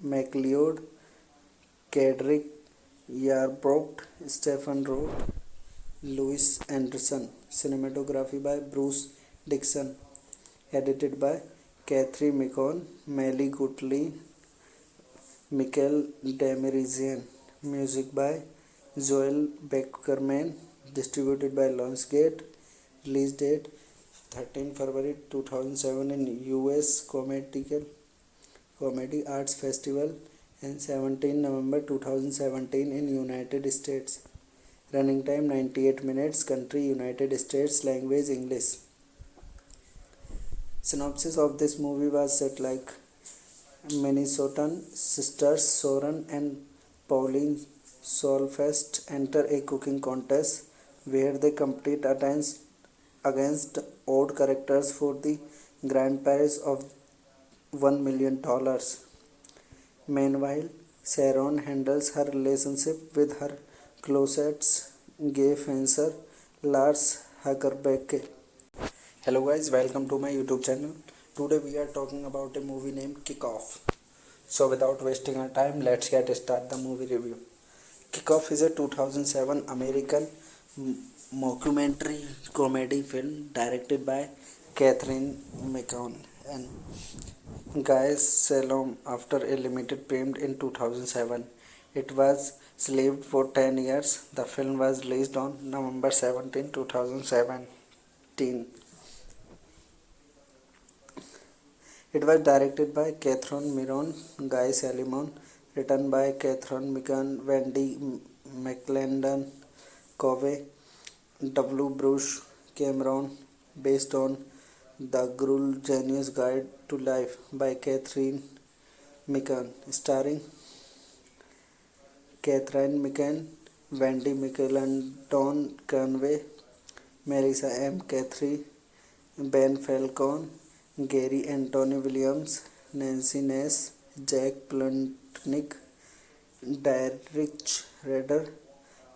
McLeod, Kedrick Yarbrough, Stephen Roth, Louis Anderson. Cinematography by Bruce Dixon. Edited by Catherine Micon, Melly Gottlieb, Michael Demirizian. Music by Joel Beckerman. Distributed by Lionsgate. Release date 13 February 2007 in US Comedy Arts Festival and 17 November 2017 in United States. Running time 98 minutes. Country United States. Language English. Synopsis of this movie was set like Minnesotan sisters Soren and Pauline Solfest enter a cooking contest where they compete against odd characters for the grand prize of $1 million. Meanwhile, Sharon handles her relationship with her closest gay fencer Lars Hagerbecke. Hello guys, welcome to my YouTube channel. Today we are talking about a movie named Kick Off. So without wasting our time, let's get started the movie review. Kick Off is a 2007 American mockumentary comedy film directed by Catherine Micon and Guy Salom after a limited premiere in 2007. It was shelved for 10 years. The film was released on November 17, 2017. It was directed by Catherine Miron, Guy Salimon, written by Catherine Mikan, Wendy McClendon, Covey, W. Bruce Cameron, based on The Gruel Genius Guide to Life by Catherine Mikan, starring Catherine Mikan, Wendy McClendon Conway, Marissa M. Cathy, Ben Falcone, Gary Anthony Williams, Nancy Ness, Jack Plutnik, Derek Rader,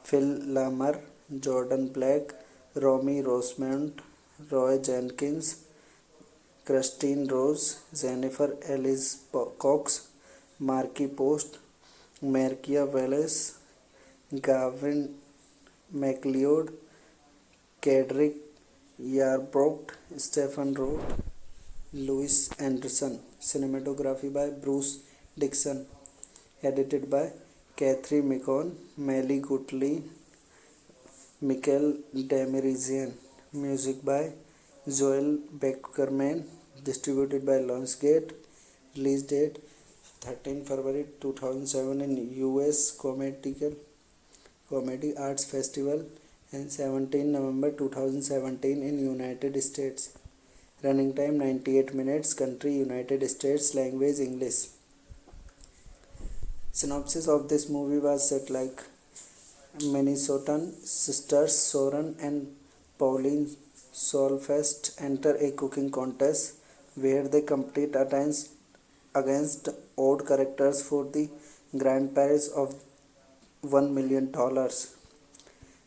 Phil Lamar, Jordan Black, Romy Rosemont, Roy Jenkins, Christine Rose, Jennifer Ellis Cox, Marky Post, Markia Wallace, Gavin McLeod, Kedrick Yarbrough, Stephen Roth, Louis Anderson. Cinematography by Bruce Dixon. Edited by Catherine Micon, Melly Gottlieb, Michael Demirizian. Music by Joel Beckerman. Distributed by Lionsgate. Release date 13 February 2007 in US Comedy Arts Festival and 17 November 2017 in United States. Running time 98 minutes. Country United States. Language English. Synopsis of this movie was set like Minnesotan sisters Soren and Pauline Solfest enter a cooking contest where they compete against odd characters for the grand prize of $1 million.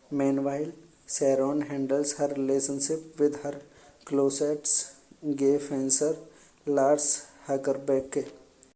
Meanwhile, Sharon handles her relationship with her closest gay fencer Lars Hagerbecke.